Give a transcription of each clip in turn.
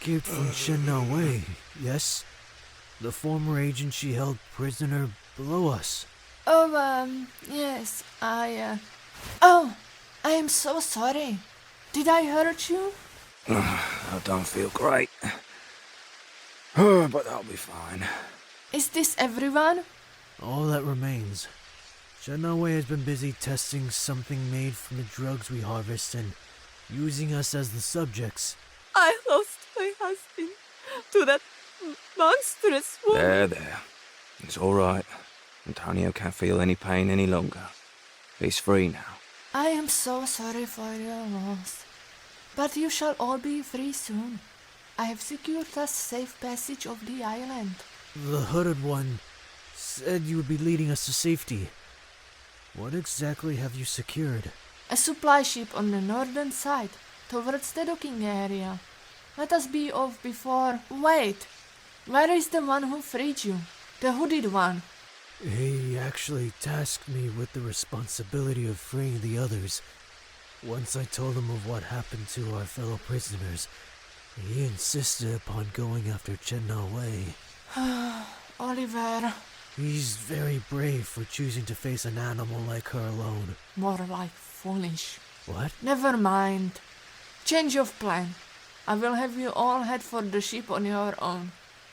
escaped from Chen Na Wei, yes? The former agent she held prisoner below us. Yes, Oh, I am so sorry. Did I hurt you? I don't feel great. But I'll be fine. Is this everyone? All that remains. Chen Na Wei has been busy testing something made from the drugs we harvest and using us as the subjects. I lost my husband to that monstrous woman. There. It's all right. Antonio can't feel any pain any longer. He's free now. I am so sorry for your loss. But you shall all be free soon. I have secured us safe passage of the island. The hooded one said you would be leading us to safety. What exactly have you secured? A supply ship on the northern side, towards the docking area. Let us be off before... Wait! Where is the one who freed you? The hooded one? He actually tasked me with the responsibility of freeing the others. Once I told him of what happened to our fellow prisoners, he insisted upon going after Chen Na Wei. Oliver. He's very brave for choosing to face an animal like her alone. More like foolish. What? Never mind. Change of plan. I will have you all head for the ship on your own.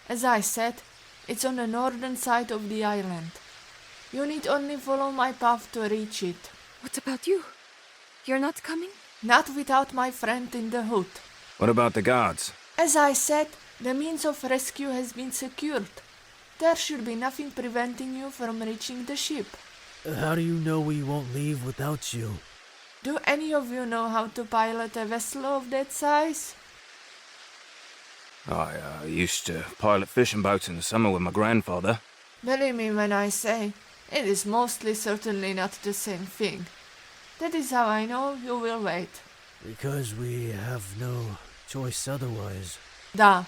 As I said, it's on the northern side of the island. You need only follow my path to reach it. What about you? You're not coming? Not without my friend in the hood. What about the guards? As I said, the means of rescue has been secured. There should be nothing preventing you from reaching the ship. How do you know we won't leave without you? Do any of you know how to pilot a vessel of that size? I used to pilot fishing boats in the summer with my grandfather. Believe me when I say, it is mostly certainly not the same thing. That is how I know you will wait. Because we have no choice otherwise. Da.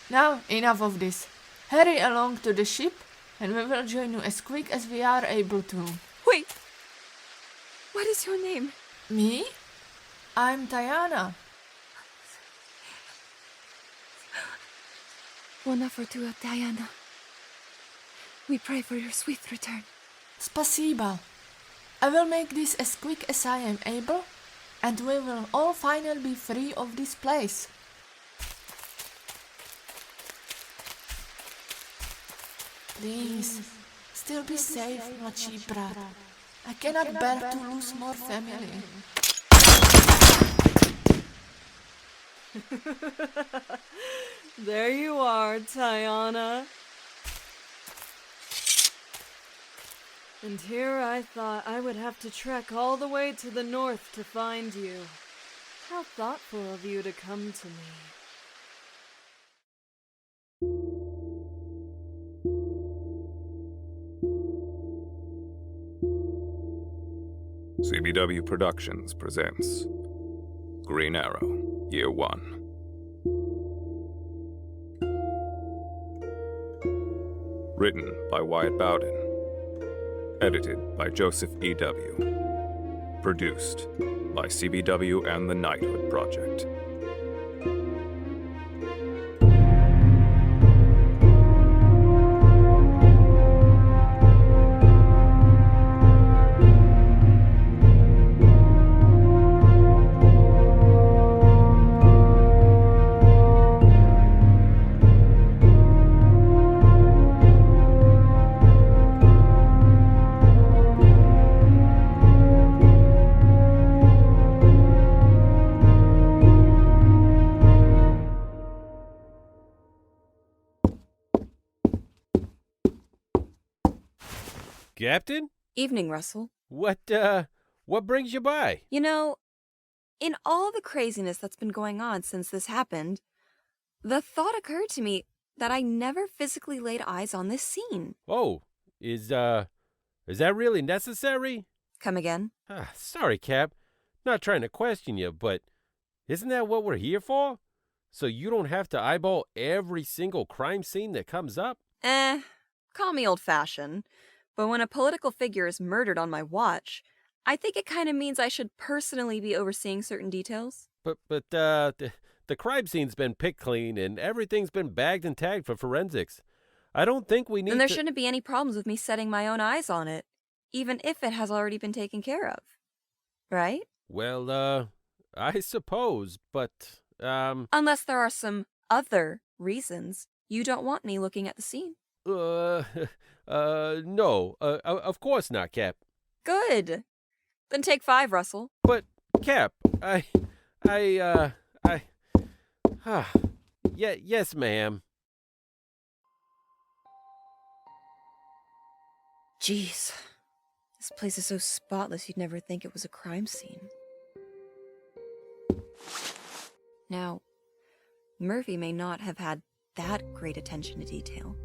Now, enough of this. Hurry along to the ship, and we will join you as quick as we are able to. Wait! What is your name? Me? I'm Tiana. Una fortua, Diana. We pray for your swift return. Spasiba. I will make this as quick as I am able, and we will all finally be free of this place. Please, still be safe, Machi brat. I cannot bear to lose more family. There you are, Taiana. And here I thought I would have to trek all the way to the north to find you. How thoughtful of you to come to me. CBW Productions presents Green Arrow, Year 1. Written by Wyatt Bowden. Edited by Joseph E.W. Produced by CBW and the Knighthood Project. Captain? Evening, Russell. What brings you by? You know, in all the craziness that's been going on since this happened, the thought occurred to me that I never physically laid eyes on this scene. Oh, is that really necessary? Come again? Sorry, Cap. Not trying to question you, but isn't that what we're here for? So you don't have to eyeball every single crime scene that comes up? Call me old-fashioned. But when a political figure is murdered on my watch, I think it kind of means I should personally be overseeing certain details. But the crime scene's been picked clean and everything's been bagged and tagged for forensics. I don't think we need And there to... shouldn't be any problems with me setting my own eyes on it, even if it has already been taken care of. Right? Well, I suppose, but, Unless there are some other reasons you don't want me looking at the scene. no, of course not, Cap. Good. Then take 5, Russell. But, Cap, yes, ma'am. Jeez. This place is so spotless you'd never think it was a crime scene. Now, Murphy may not have had that great attention to detail.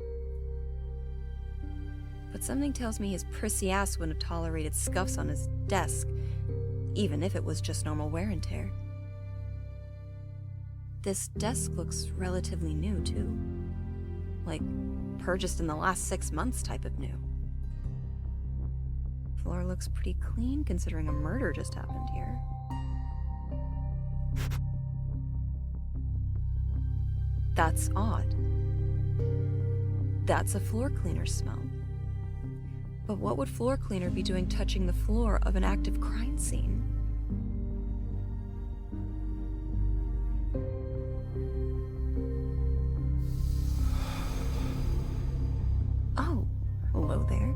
But something tells me his prissy ass wouldn't have tolerated scuffs on his desk, even if it was just normal wear and tear. This desk looks relatively new, too. Like, purchased in the last 6 months type of new. Floor looks pretty clean considering a murder just happened here. That's odd. That's a floor cleaner smell. But what would floor cleaner be doing touching the floor of an active crime scene? Oh, hello there.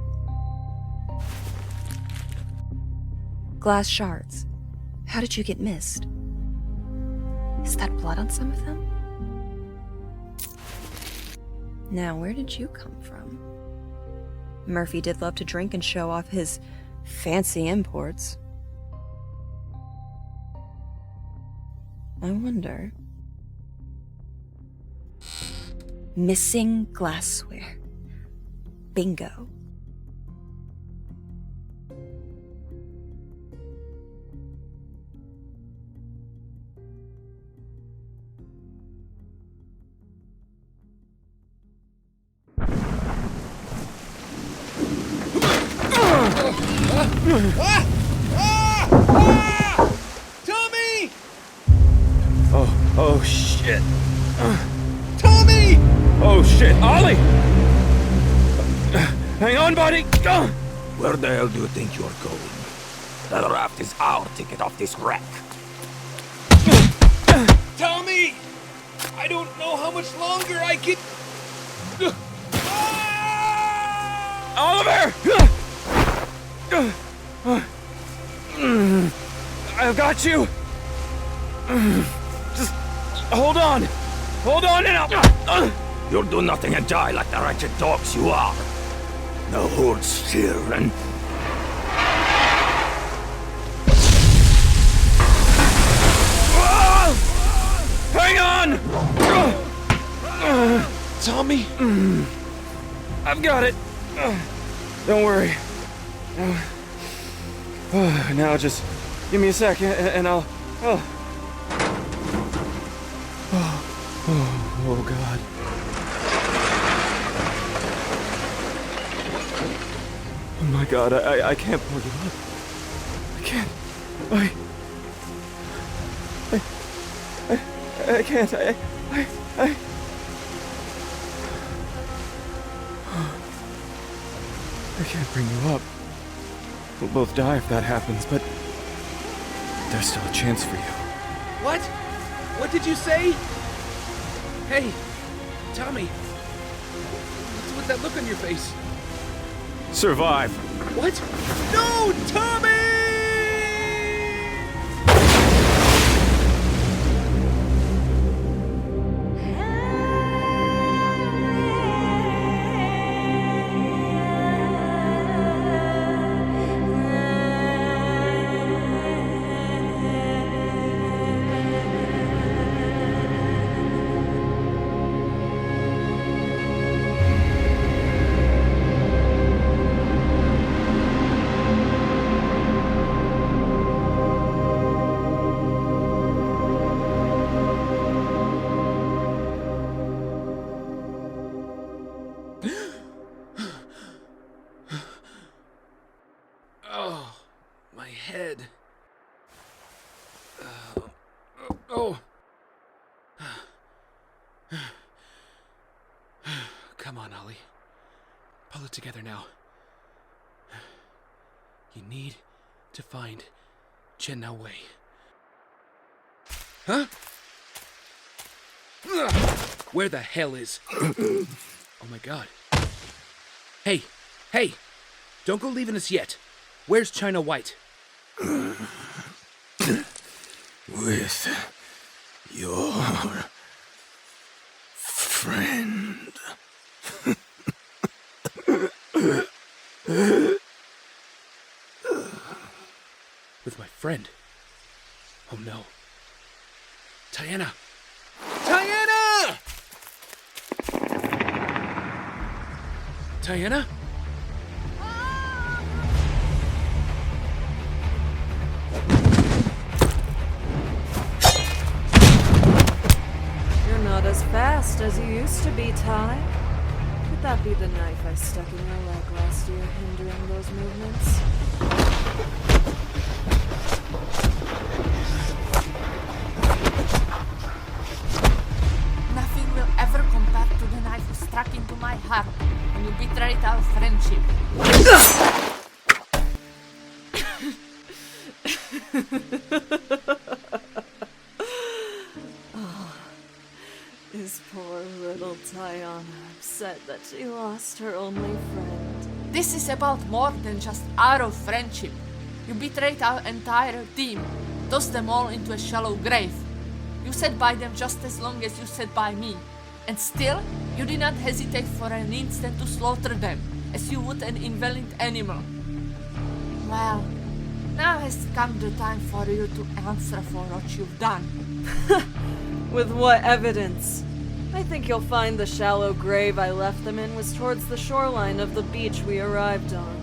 Glass shards. How did you get missed? Is that blood on some of them? Now, where did you come from? Murphy did love to drink and show off his fancy imports. I wonder. Missing glassware. Bingo. Tommy! Oh, shit. Tommy! Oh, shit. Ollie! Hang on, buddy! Where the hell do you think you're going? That raft is our ticket off this wreck. Tommy! I don't know how much longer I can... Oliver! I've got you! Just hold on! Hold on and I'll... You'll do nothing and die like the wretched dogs you are. The horde's children. Hang on! Tommy? I've got it. Don't worry. Now just give me a sec and I'll... Oh, God. Oh, my God, I can't pull you up. I can't. I can't. I can't bring you up. We'll both die if that happens, but there's still a chance for you. What? What did you say? Hey, Tommy. What's with that look on your face? Survive. What? No, Tommy! it together now. You need to find Chen Na Wei. Huh? Where the hell is... Oh my god. Hey! Don't go leaving us yet. Where's China White? With your friend. With my friend? Oh no. Tiana! Tiana! Tiana? You're not as fast as you used to be, Ty. Could that be the knife I stuck in your leg last year, hindering those movements? Nothing will ever compare to the knife you struck into my heart when you betrayed our friendship. Is poor little Taiana upset that she lost her only friend? This is about more than just our friendship. You betrayed our entire team, tossed them all into a shallow grave. You sat by them just as long as you sat by me, and still, you did not hesitate for an instant to slaughter them, as you would an invalid animal. Well, now has come the time for you to answer for what you've done. With what evidence? I think you'll find the shallow grave I left them in was towards the shoreline of the beach we arrived on.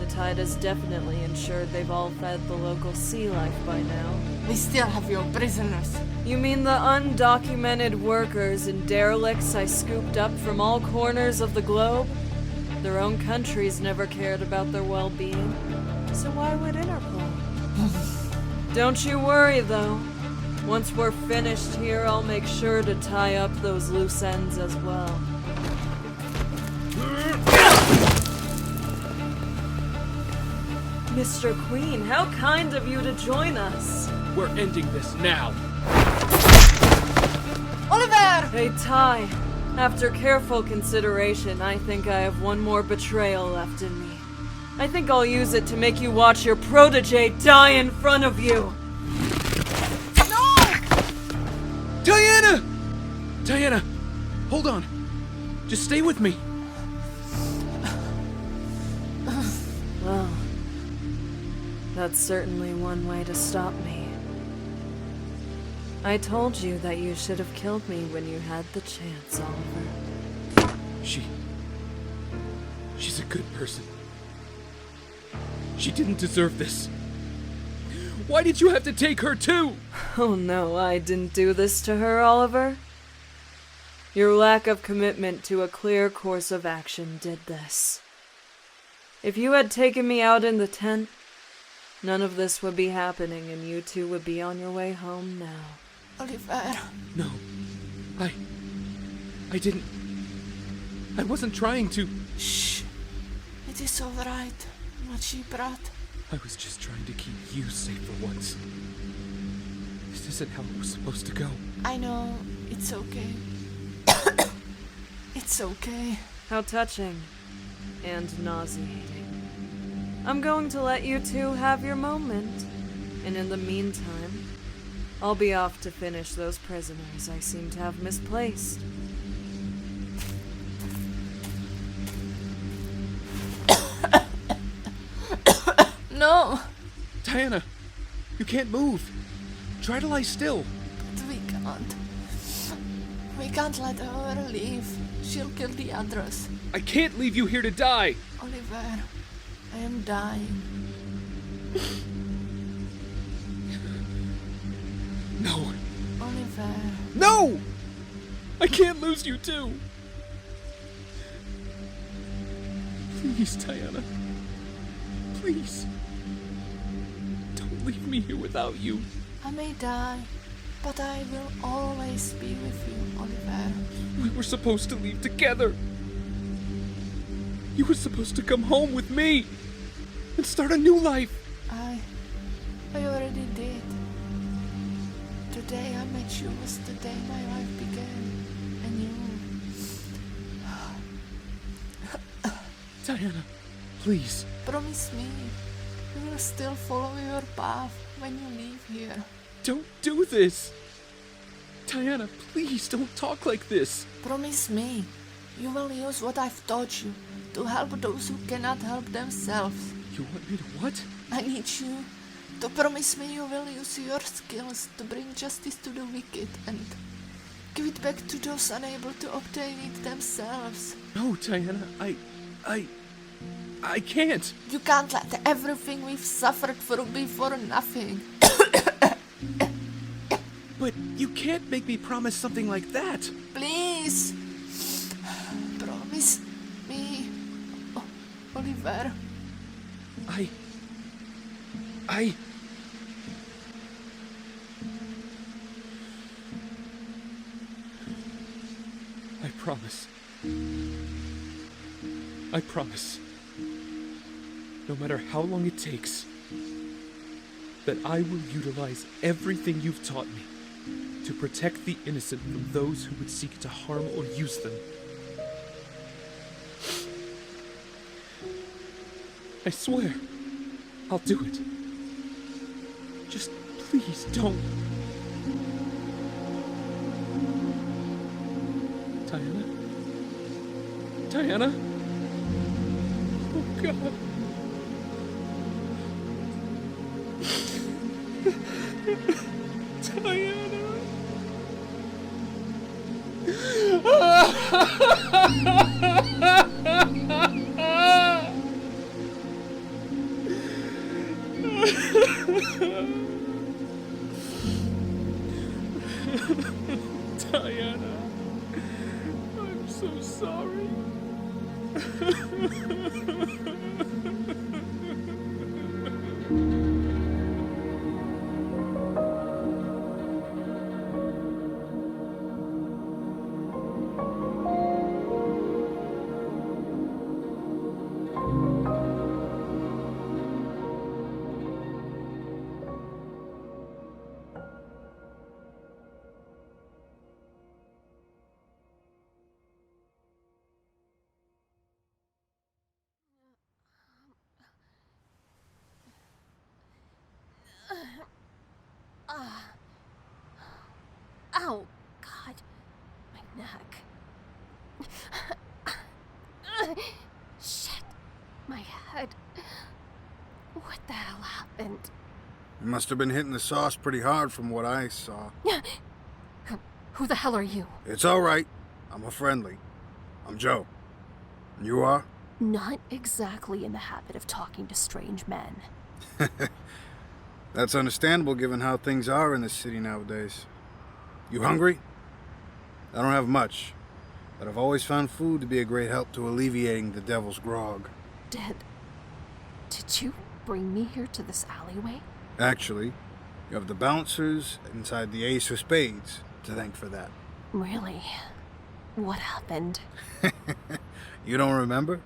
The tide has definitely ensured they've all fed the local sea life by now. We still have your prisoners. You mean the undocumented workers and derelicts I scooped up from all corners of the globe? Their own countries never cared about their well-being, so why would Interpol? Don't you worry, though. Once we're finished here, I'll make sure to tie up those loose ends as well. Mr. Queen, how kind of you to join us. We're ending this now. Oliver! Hey, Ty. After careful consideration, I think I have one more betrayal left in me. I think I'll use it to make you watch your protege die in front of you. Tiana! Tiana, hold on. Just stay with me. Well, that's certainly one way to stop me. I told you that you should have killed me when you had the chance, Oliver. She's a good person. She didn't deserve this. Why did you have to take her too? Oh no, I didn't do this to her, Oliver. Your lack of commitment to a clear course of action did this. If you had taken me out in the tent, none of this would be happening and you two would be on your way home now. Oliver. No. I didn't. I wasn't trying to. Shh. It is all right. What she brought. I was just trying to keep you safe for once. This isn't how it was supposed to go. I know. It's okay. It's okay. How touching. And nauseating. I'm going to let you two have your moment. And in the meantime, I'll be off to finish those prisoners I seem to have misplaced. No! Tiana, you can't move. Try to lie still. But we can't. We can't let her leave. She'll kill the others. I can't leave you here to die. Oliver, I am dying. No. Oliver. No! I can't lose you too. Please, Tiana. Please. Don't leave me here without you. I may die, but I will always be with you, Oliver. We were supposed to leave together. You were supposed to come home with me and start a new life. I already did. Today I met you was the day my life began. And you... Tiana, please. Promise me you will still follow your path when you leave here. Don't do this. Tiana, please don't talk like this. Promise me you will use what I've taught you to help those who cannot help themselves. You want me to what? I need you to promise me you will use your skills to bring justice to the wicked and give it back to those unable to obtain it themselves. No, Tiana, I can't. You can't let everything we've suffered through be for nothing. But you can't make me promise something like that. Please. Promise me, Oliver. I promise. I promise. No matter how long it takes, that I will utilize everything you've taught me to protect the innocent from those who would seek to harm or use them. I swear, I'll do it. Just please don't. Tiana? Tiana? Oh, God. Tiana, I'm so sorry. Ow, God, my neck. Shit, my head. What the hell happened? You must have been hitting the sauce pretty hard from what I saw. Who the hell are you? It's all right. I'm a friendly. I'm Joe. And you are? Not exactly in the habit of talking to strange men. That's understandable given how things are in this city nowadays. You hungry? I don't have much, but I've always found food to be a great help to alleviating the devil's grog. Did you bring me here to this alleyway? Actually, you have the bouncers inside the Ace of Spades to thank for that. Really? What happened? You don't remember?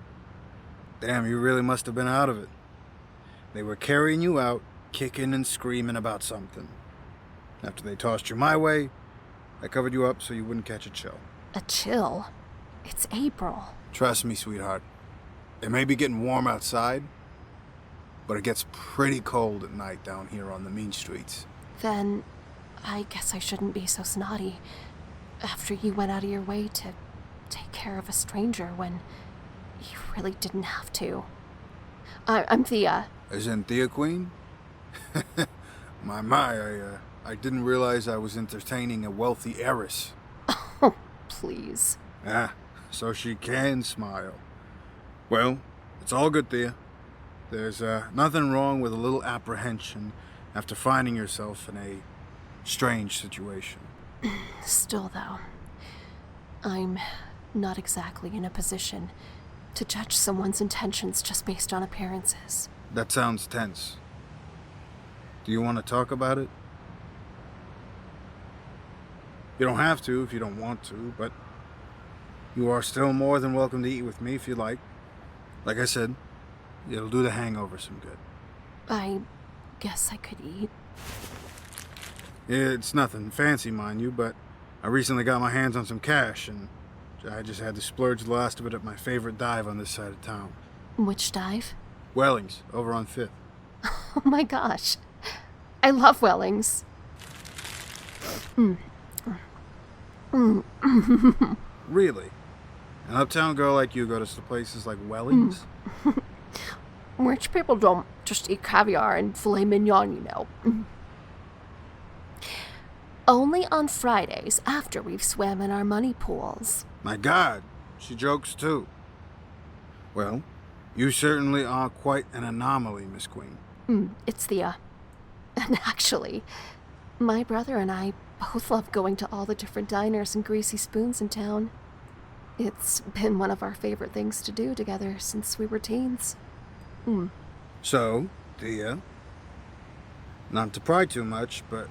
Damn, you really must have been out of it. They were carrying you out, kicking and screaming about something. After they tossed you my way, I covered you up so you wouldn't catch a chill. A chill? It's April. Trust me, sweetheart. It may be getting warm outside, but it gets pretty cold at night down here on the mean streets. Then I guess I shouldn't be so snotty after you went out of your way to take care of a stranger when you really didn't have to. I'm Thea. As in Thea Queen? I didn't realize I was entertaining a wealthy heiress. Oh, please. Ah, so she can smile. Well, it's all good, Thea. There's nothing wrong with a little apprehension after finding yourself in a strange situation. Still, though, I'm not exactly in a position to judge someone's intentions just based on appearances. That sounds tense. Do you want to talk about it? You don't have to if you don't want to, but you are still more than welcome to eat with me if you like. Like I said, it'll do the hangover some good. I guess I could eat. It's nothing fancy, mind you, but I recently got my hands on some cash, and I just had to splurge the last of it at my favorite dive on this side of town. Which dive? Welling's, over on 5th. Oh my gosh. I love Welling's. Really? An uptown girl like you go to places like Welling's? Rich people don't just eat caviar and filet mignon, you know. Only on Fridays after we've swam in our money pools. My God, she jokes too. Well, you certainly are quite an anomaly, Miss Queen. It's Thea. And actually, my brother and I both love going to all the different diners and greasy spoons in town. It's been one of our favorite things to do together since we were teens. So, Thea, not to pry too much, but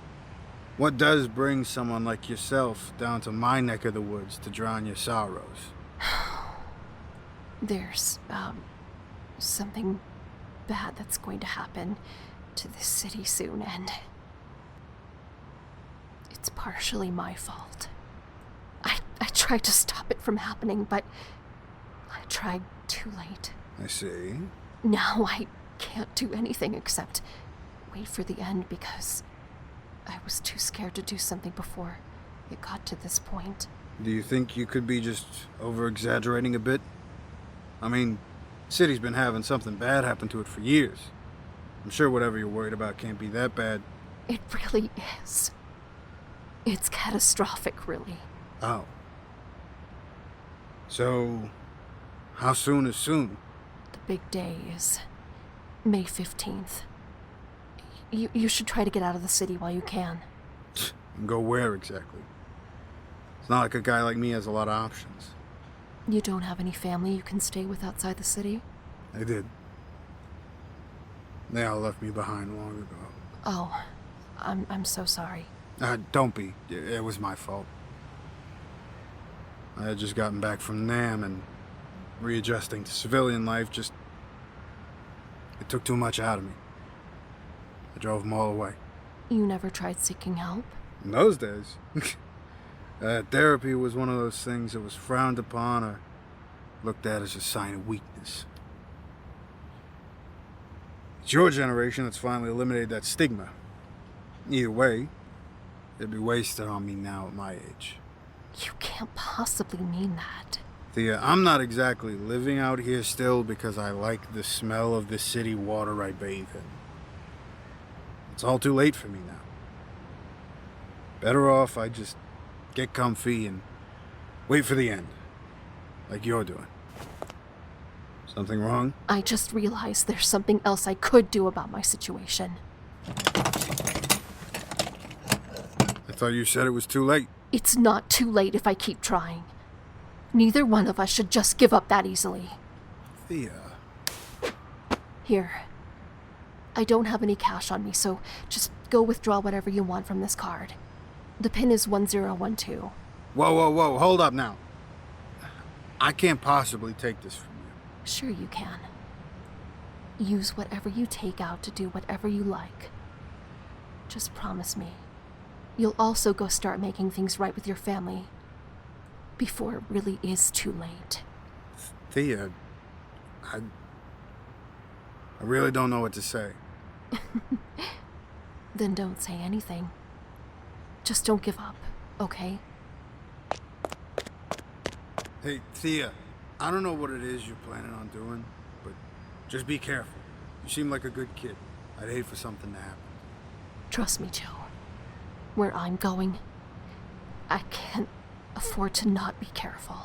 what does bring someone like yourself down to my neck of the woods to drown your sorrows? There's, something bad that's going to happen to this city soon, and it's partially my fault. I tried to stop it from happening, but I tried too late. I see. Now I can't do anything except wait for the end because I was too scared to do something before it got to this point. Do you think you could be just over-exaggerating a bit? I mean, the city's been having something bad happen to it for years. I'm sure whatever you're worried about can't be that bad. It really is. It's catastrophic, really. Oh. So, how soon is soon? The big day is May 15th. You should try to get out of the city while you can. And go where exactly? It's not like a guy like me has a lot of options. You don't have any family you can stay with outside the city? I did. They all left me behind long ago. Oh, I'm so sorry. Don't be. It was my fault. I had just gotten back from NAM and readjusting to civilian life it took too much out of me. I drove them all away. You never tried seeking help? In those days, therapy was one of those things that was frowned upon or looked at as a sign of weakness. It's your generation that's finally eliminated that stigma. Either way, it'd be wasted on me now at my age. You can't possibly mean that. Thea, I'm not exactly living out here still because I like the smell of the city water I bathe in. It's all too late for me now. Better off I just get comfy and wait for the end, like you're doing. Something wrong? I just realized there's something else I could do about my situation. I thought you said it was too late. It's not too late if I keep trying. Neither one of us should just give up that easily. Thea. Here. I don't have any cash on me, so just go withdraw whatever you want from this card. The pin is 1012. Whoa, hold up now. I can't possibly take this from you. Sure you can. Use whatever you take out to do whatever you like. Just promise me. You'll also go start making things right with your family. Before it really is too late. Thea, I really don't know what to say. Then don't say anything. Just don't give up, okay? Hey, Thea, I don't know what it is you're planning on doing, but just be careful. You seem like a good kid. I'd hate for something to happen. Trust me, Joe. Where I'm going, I can't afford to not be careful.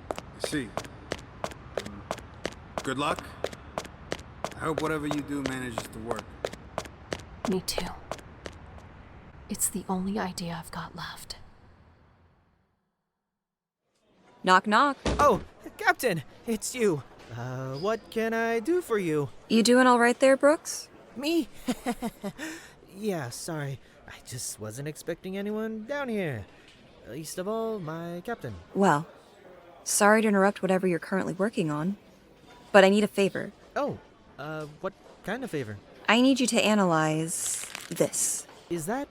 I see. Good luck. I hope whatever you do manages to work. Me too. It's the only idea I've got left. Knock, knock. Oh, Captain, it's you. What can I do for you? You doing all right there, Brooks? Me? Yeah, sorry. I just wasn't expecting anyone down here. Least of all, my captain. Well, Sorry to interrupt whatever you're currently working on, but I need a favor. Oh, what kind of favor? I need you to analyze this. Is that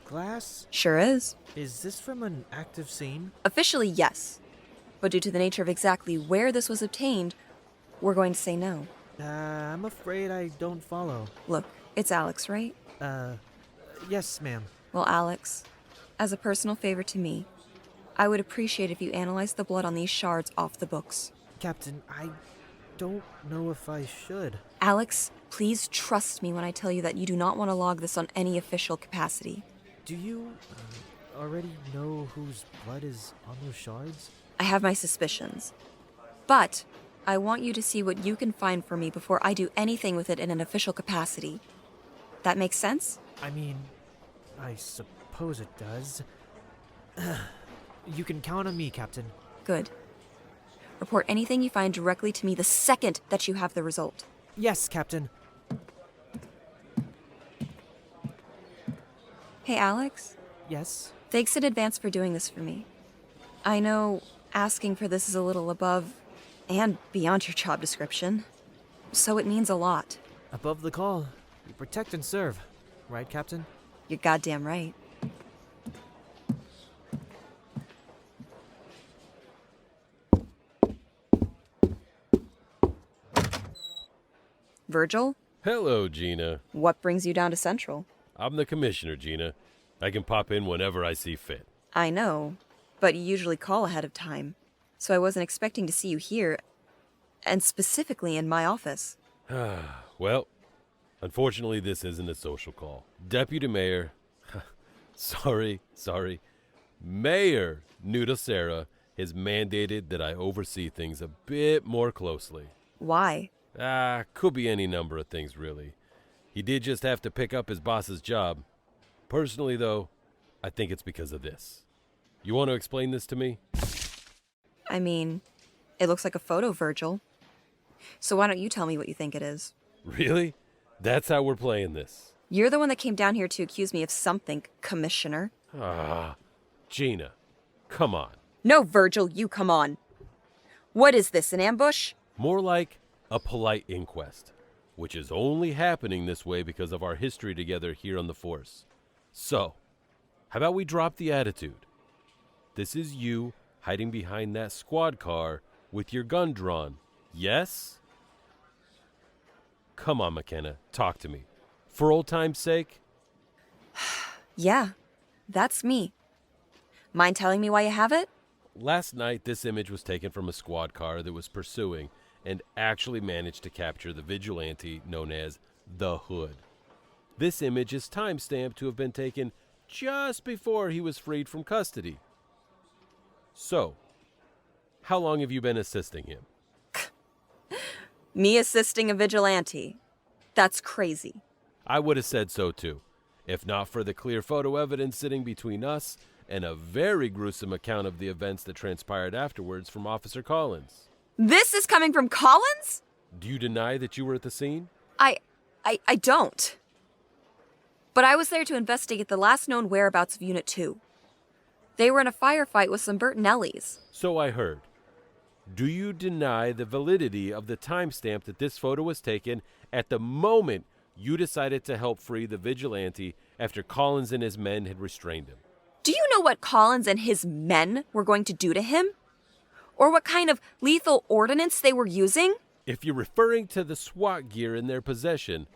glass? Sure is. Is this from an active scene? Officially, yes. But due to the nature of exactly where this was obtained, we're going to say no. I'm afraid I don't follow. Look, it's Alex, right? Yes, ma'am. Well, Alex, as a personal favor to me, I would appreciate if you analyzed the blood on these shards off the books. Captain, I don't know if I should. Alex, please trust me when I tell you that you do not want to log this on any official capacity. Do you already know whose blood is on those shards? I have my suspicions. But I want you to see what you can find for me before I do anything with it in an official capacity. That makes sense? I mean, I suppose it does. You can count on me, Captain. Good. Report anything you find directly to me the second that you have the result. Yes, Captain. Hey, Alex? Yes? Thanks in advance for doing this for me. I know asking for this is a little above and beyond your job description, so it means a lot. Above the call, we protect and serve. Right, Captain? You're goddamn right. Virgil? Hello, Gina. What brings you down to Central? I'm the commissioner, Gina. I can pop in whenever I see fit. I know, but you usually call ahead of time, so I wasn't expecting to see you here, and specifically in my office. Well, unfortunately, this isn't a social call. Deputy Mayor... sorry. Mayor Nuda Sarah has mandated that I oversee things a bit more closely. Why? Could be any number of things, really. He did just have to pick up his boss's job. Personally, though, I think it's because of this. You want to explain this to me? I mean, it looks like a photo, Virgil. So why don't you tell me what you think it is? Really? That's how we're playing this. You're the one that came down here to accuse me of something, Commissioner. Gina, come on. No, Virgil, you come on. What is this, an ambush? More like a polite inquest, which is only happening this way because of our history together here on the force. So, how about we drop the attitude? This is you hiding behind that squad car with your gun drawn, yes? Come on, McKenna, talk to me. For old time's sake? Yeah, that's me. Mind telling me why you have it? Last night, this image was taken from a squad car that was pursuing and actually managed to capture the vigilante known as the Hood. This image is time-stamped to have been taken just before he was freed from custody. So, how long have you been assisting him? Me assisting a vigilante? That's crazy. I would have said so too, if not for the clear photo evidence sitting between us and a very gruesome account of the events that transpired afterwards from Officer Collins. This is coming from Collins? Do you deny that you were at the scene? I don't. But I was there to investigate the last known whereabouts of Unit 2. They were in a firefight with some Bertinellis. So I heard. Do you deny the validity of the timestamp that this photo was taken at the moment you decided to help free the vigilante after Collins and his men had restrained him? Do you know what Collins and his men were going to do to him? Or what kind of lethal ordinance they were using? If you're referring to the SWAT gear in their possession,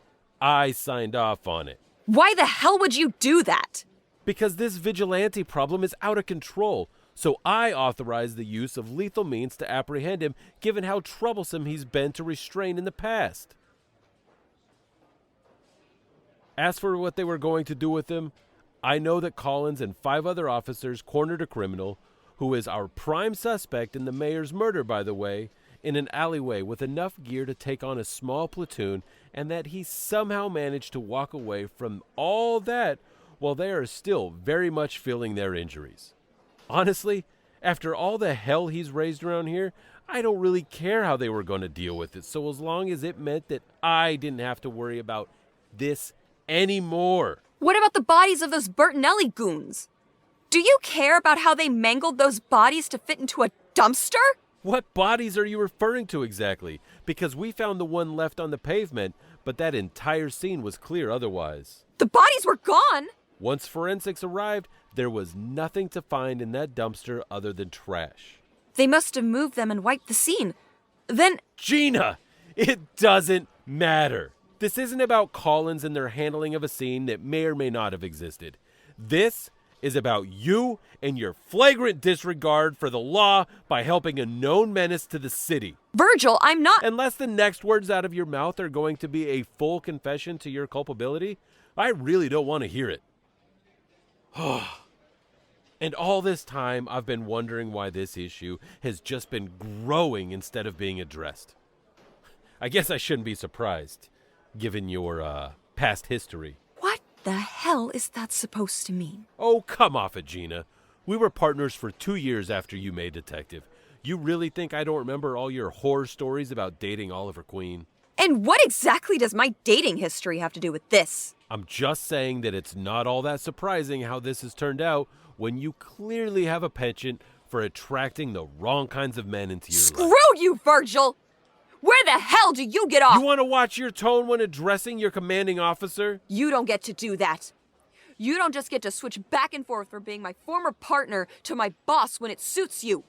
I signed off on it. Why the hell would you do that? Because this vigilante problem is out of control, so I authorized the use of lethal means to apprehend him, given how troublesome he's been to restrain in the past. As for what they were going to do with him, I know that Collins and 5 other officers cornered a criminal, who is our prime suspect in the mayor's murder, by the way, in an alleyway with enough gear to take on a small platoon, and that he somehow managed to walk away from all that while they are still very much feeling their injuries. Honestly, after all the hell he's raised around here, I don't really care how they were going to deal with it, so as long as it meant that I didn't have to worry about this anymore. What about the bodies of those Bertinelli goons? Do you care about how they mangled those bodies to fit into a dumpster? What bodies are you referring to exactly? Because we found the one left on the pavement, but that entire scene was clear otherwise. The bodies were gone! Once forensics arrived, there was nothing to find in that dumpster other than trash. They must have moved them and wiped the scene. Then... Gina! It doesn't matter. This isn't about Collins and their handling of a scene that may or may not have existed. This is about you and your flagrant disregard for the law by helping a known menace to the city. Virgil, I'm not... Unless the next words out of your mouth are going to be a full confession to your culpability, I really don't want to hear it. And all this time, I've been wondering why this issue has just been growing instead of being addressed. I guess I shouldn't be surprised, given your, past history. What the hell is that supposed to mean? Oh, come off it, Gina. We were partners for 2 years after you made detective. You really think I don't remember all your horror stories about dating Oliver Queen? And what exactly does my dating history have to do with this? I'm just saying that it's not all that surprising how this has turned out when you clearly have a penchant for attracting the wrong kinds of men into your life. Screw you, Virgil! Where the hell do you get off? You want to watch your tone when addressing your commanding officer? You don't get to do that. You don't just get to switch back and forth from being my former partner to my boss when it suits you.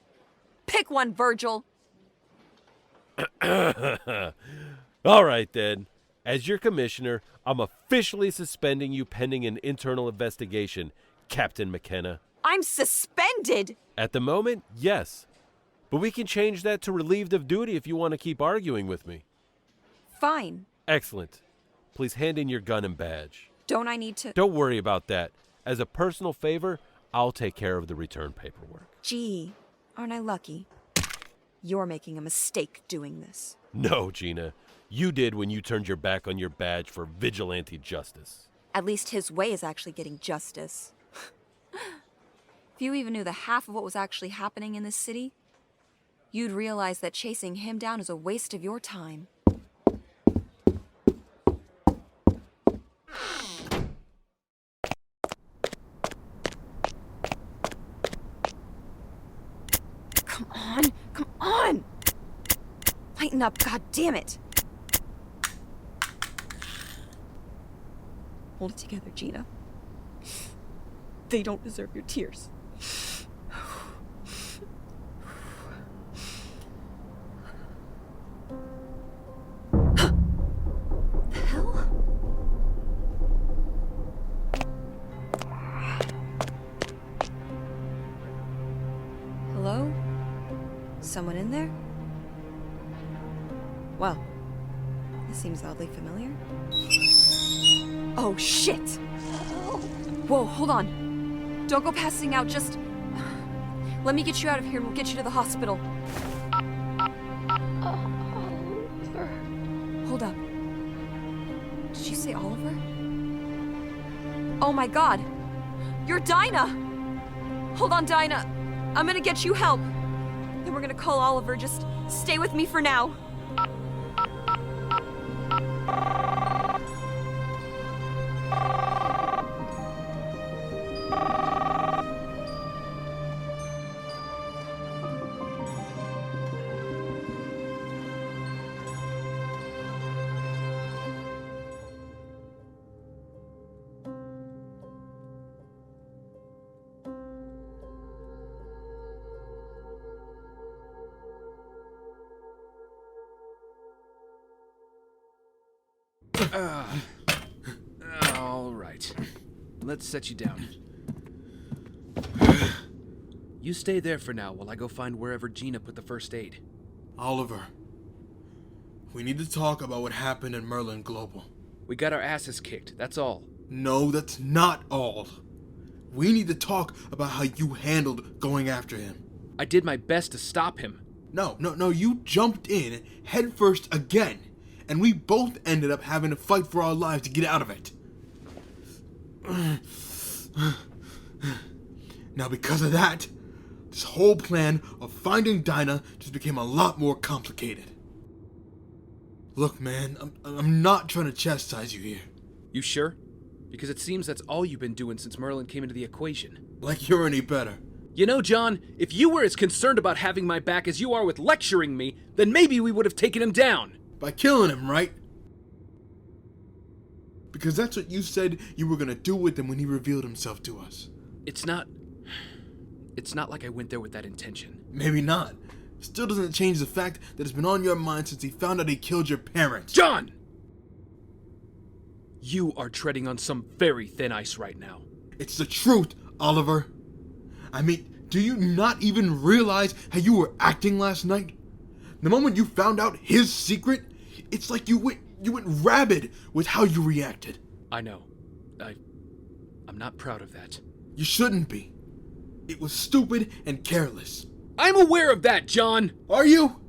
Pick one, Virgil. All right, then. As your commissioner, I'm officially suspending you pending an internal investigation, Captain McKenna. I'm suspended? At the moment, yes. But we can change that to relieved of duty if you want to keep arguing with me. Fine. Excellent. Please hand in your gun and badge. Don't I need to... Don't worry about that. As a personal favor, I'll take care of the return paperwork. Gee, aren't I lucky? You're making a mistake doing this. No, Gina. You did when you turned your back on your badge for vigilante justice. At least his way is actually getting justice. If you even knew the half of what was actually happening in this city, you'd realize that chasing him down is a waste of your time. Come on! Lighten up, goddammit! Hold it together, Gina. They don't deserve your tears. The hell? Hello? Someone in there? Well, this seems oddly familiar. Oh, shit! Whoa, hold on. Don't go passing out, just... Let me get you out of here and we'll get you to the hospital. Oliver. Hold up. Did you say Oliver? Oh my god! You're Dinah! Hold on, Dinah. I'm gonna get you help. Then we're gonna call Oliver. Just stay with me for now. All right. Let's set you down. You stay there for now while I go find wherever Gina put the first aid. Oliver, we need to talk about what happened in Merlyn Global. We got our asses kicked, that's all. No, that's not all. We need to talk about how you handled going after him. I did my best to stop him. No, you jumped in head first again. And we both ended up having to fight for our lives to get out of it. Now because of that, this whole plan of finding Dinah just became a lot more complicated. Look, man, I'm not trying to chastise you here. You sure? Because it seems that's all you've been doing since Merlyn came into the equation. Like you're any better. You know, John, if you were as concerned about having my back as you are with lecturing me, then maybe we would have taken him down. By killing him, right? Because that's what you said you were gonna do with him when he revealed himself to us. It's not like I went there with that intention. Maybe not. Still doesn't change the fact that it's been on your mind since he found out he killed your parents. John! You are treading on some very thin ice right now. It's the truth, Oliver. I mean, do you not even realize how you were acting last night? The moment you found out his secret, it's like you went rabid with how you reacted. I know. I'm not proud of that. You shouldn't be. It was stupid and careless. I'm aware of that, John! Are you?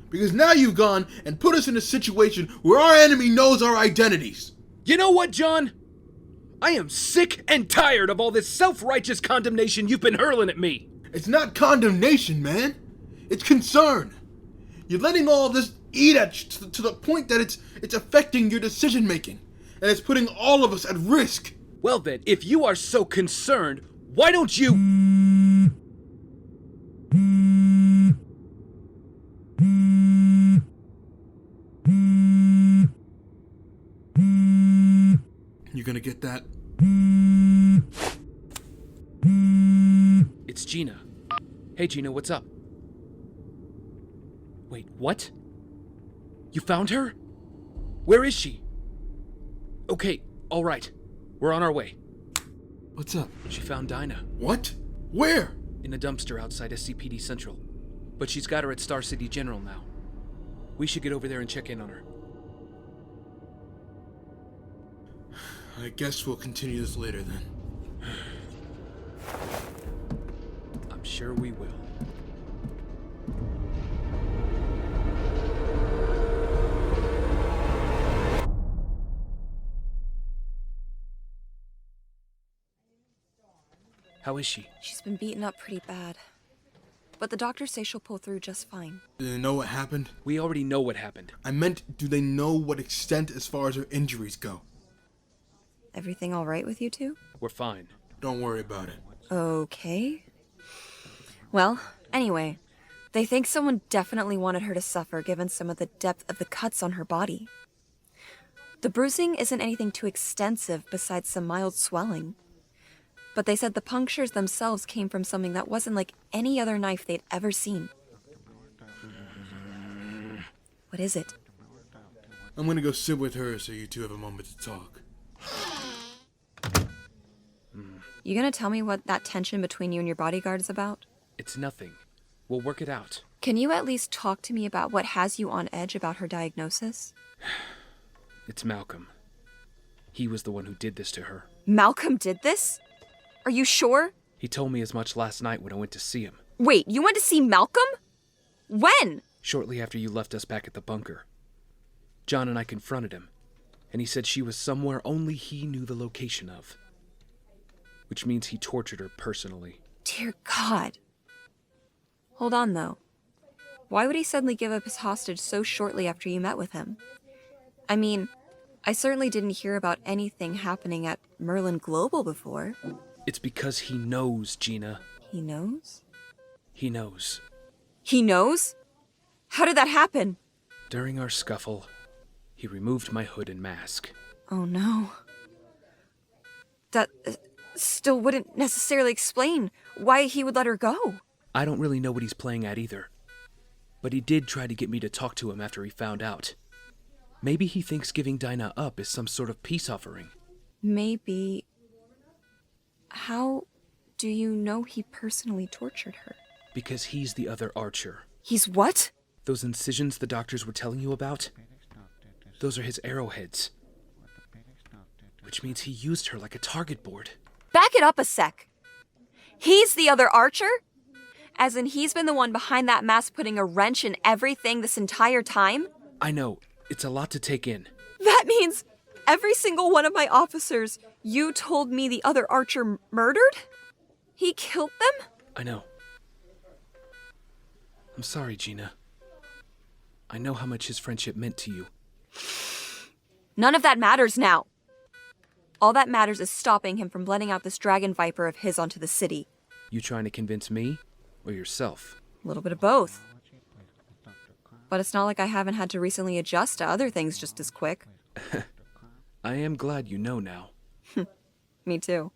Because now you've gone and put us in a situation where our enemy knows our identities. You know what, John? I am sick and tired of all this self-righteous condemnation you've been hurling at me. It's not condemnation, man. It's concern. You're letting all of this eat at you to the point that it's affecting your decision-making. And it's putting all of us at risk. Well then, if you are so concerned, why don't you... You gonna get that? It's Gina. Hey Gina, what's up? Wait, what? You found her? Where is she? Okay, alright. We're on our way. What's up? She found Dinah. What? Where? In a dumpster outside SCPD Central. But she's got her at Star City General now. We should get over there and check in on her. I guess we'll continue this later then. I'm sure we will. How is she? She's been beaten up pretty bad. But the doctors say she'll pull through just fine. Do they know what happened? We already know what happened. I meant, do they know what extent as far as her injuries go? Everything all right with you two? We're fine. Don't worry about it. Okay. Well, anyway, they think someone definitely wanted her to suffer given some of the depth of the cuts on her body. The bruising isn't anything too extensive besides some mild swelling. But they said the punctures themselves came from something that wasn't like any other knife they'd ever seen. What is it? I'm gonna go sit with her so you two have a moment to talk. You gonna tell me what that tension between you and your bodyguard is about? It's nothing. We'll work it out. Can you at least talk to me about what has you on edge about her diagnosis? It's Malcolm. He was the one who did this to her. Malcolm did this? Are you sure? He told me as much last night when I went to see him. Wait, you went to see Malcolm? When? Shortly after you left us back at the bunker. John and I confronted him, and he said she was somewhere only he knew the location of. Which means he tortured her personally. Dear God. Hold on, though. Why would he suddenly give up his hostage so shortly after you met with him? I mean, I certainly didn't hear about anything happening at Merlyn Global before. It's because he knows, Gina. He knows? He knows. He knows? How did that happen? During our scuffle, he removed my hood and mask. Oh no. That still wouldn't necessarily explain why he would let her go. I don't really know what he's playing at either. But he did try to get me to talk to him after he found out. Maybe he thinks giving Dinah up is some sort of peace offering. Maybe. How do you know he personally tortured her? Because he's the other Archer. He's what? Those incisions the doctors were telling you about? Those are his arrowheads. Which means he used her like a target board. Back it up a sec. He's the other Archer? As in he's been the one behind that mask putting a wrench in everything this entire time? I know. It's a lot to take in. That means every single one of my officers you told me the other Archer murdered? He killed them? I know. I'm sorry, Gina. I know how much his friendship meant to you. None of that matters now. All that matters is stopping him from letting out this dragon viper of his onto the city. You trying to convince me or yourself? A little bit of both. But it's not like I haven't had to recently adjust to other things just as quick. I am glad you know now. Me too.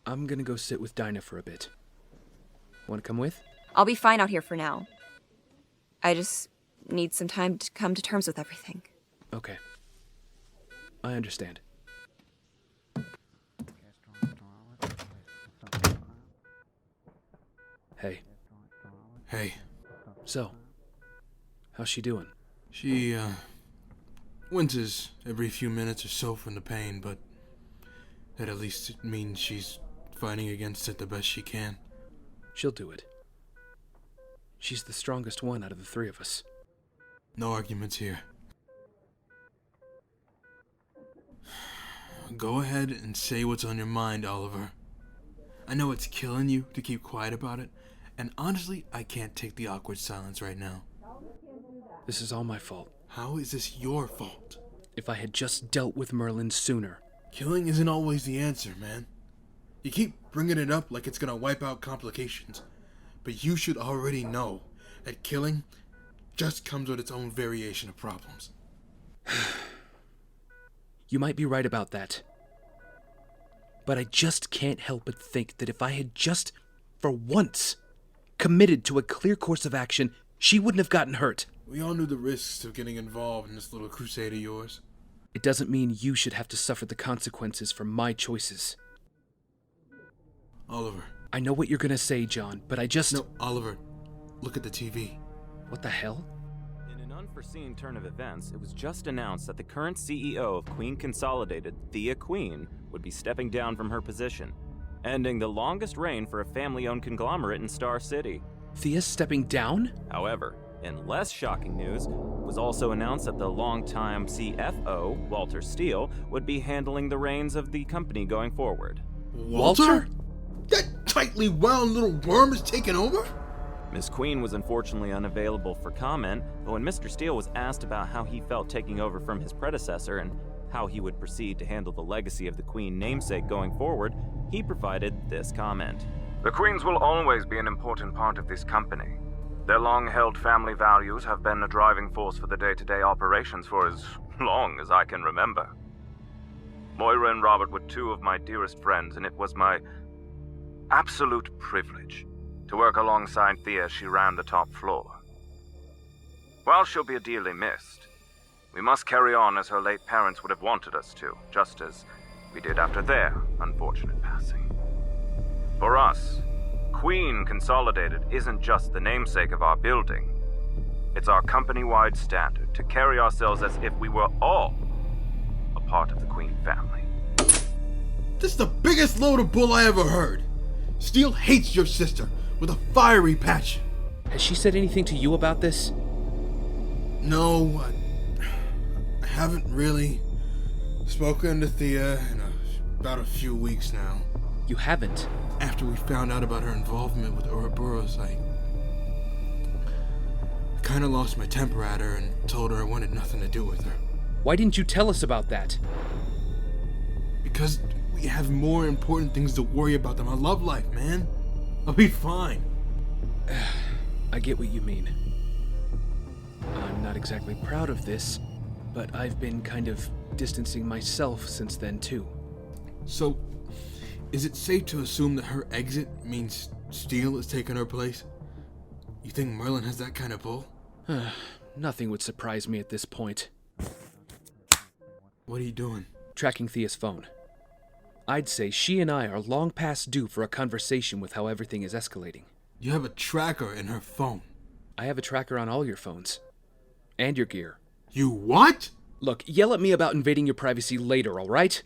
I'm gonna go sit with Dinah for a bit. Want to come with? I'll be fine out here for now. I just need some time to come to terms with everything. Okay. I understand. Hey. Hey. So, how's she doing? She, winces every few minutes or so from the pain, but that at least it means she's fighting against it the best she can. She'll do it. She's the strongest one out of the three of us. No arguments here. Go ahead and say what's on your mind, Oliver. I know it's killing you to keep quiet about it, and honestly, I can't take the awkward silence right now. This is all my fault. How is this your fault? If I had just dealt with Merlyn sooner. Killing isn't always the answer, man. You keep bringing it up like it's gonna wipe out complications, but you should already know that killing just comes with its own variation of problems. You might be right about that. But I just can't help but think that if I had just, for once, committed to a clear course of action, she wouldn't have gotten hurt. We all knew the risks of getting involved in this little crusade of yours. It doesn't mean you should have to suffer the consequences for my choices. Oliver. I know what you're gonna say, John, but I just... No, Oliver. Look at the TV. What the hell? In an unforeseen turn of events, it was just announced that the current CEO of Queen Consolidated, Thea Queen, would be stepping down from her position, ending the longest reign for a family-owned conglomerate in Star City. Thea's stepping down? However, in less shocking news, it was also announced that the longtime CFO, Walter Steele, would be handling the reins of the company going forward. Walter? That tightly wound little worm is taking over? Miss Queen was unfortunately unavailable for comment, but when Mr. Steele was asked about how he felt taking over from his predecessor and how he would proceed to handle the legacy of the Queen namesake going forward, he provided this comment. The Queens will always be an important part of this company. Their long-held family values have been a driving force for the day-to-day operations for as long as I can remember. Moira and Robert were two of my dearest friends, and it was my absolute privilege to work alongside Thea as she ran the top floor. While she'll be dearly missed, we must carry on as her late parents would have wanted us to, just as we did after their unfortunate passing. For us, Queen Consolidated isn't just the namesake of our building. It's our company-wide standard to carry ourselves as if we were all a part of the Queen family. This is the biggest load of bull I ever heard. Steele hates your sister with a fiery passion. Has she said anything to you about this? No, I haven't really spoken to Thea in about a few weeks now. You haven't? After we found out about her involvement with Ouroboros, I kind of lost my temper at her and told her I wanted nothing to do with her. Why didn't you tell us about that? Because we have more important things to worry about than my love life, man. I'll be fine. I get what you mean. I'm not exactly proud of this, but I've been kind of distancing myself since then, too. So, is it safe to assume that her exit means Steele is taking her place? You think Merlyn has that kind of pull? Nothing would surprise me at this point. What are you doing? Tracking Thea's phone. I'd say she and I are long past due for a conversation with how everything is escalating. You have a tracker in her phone. I have a tracker on all your phones. And your gear. You what? Look, yell at me about invading your privacy later, alright?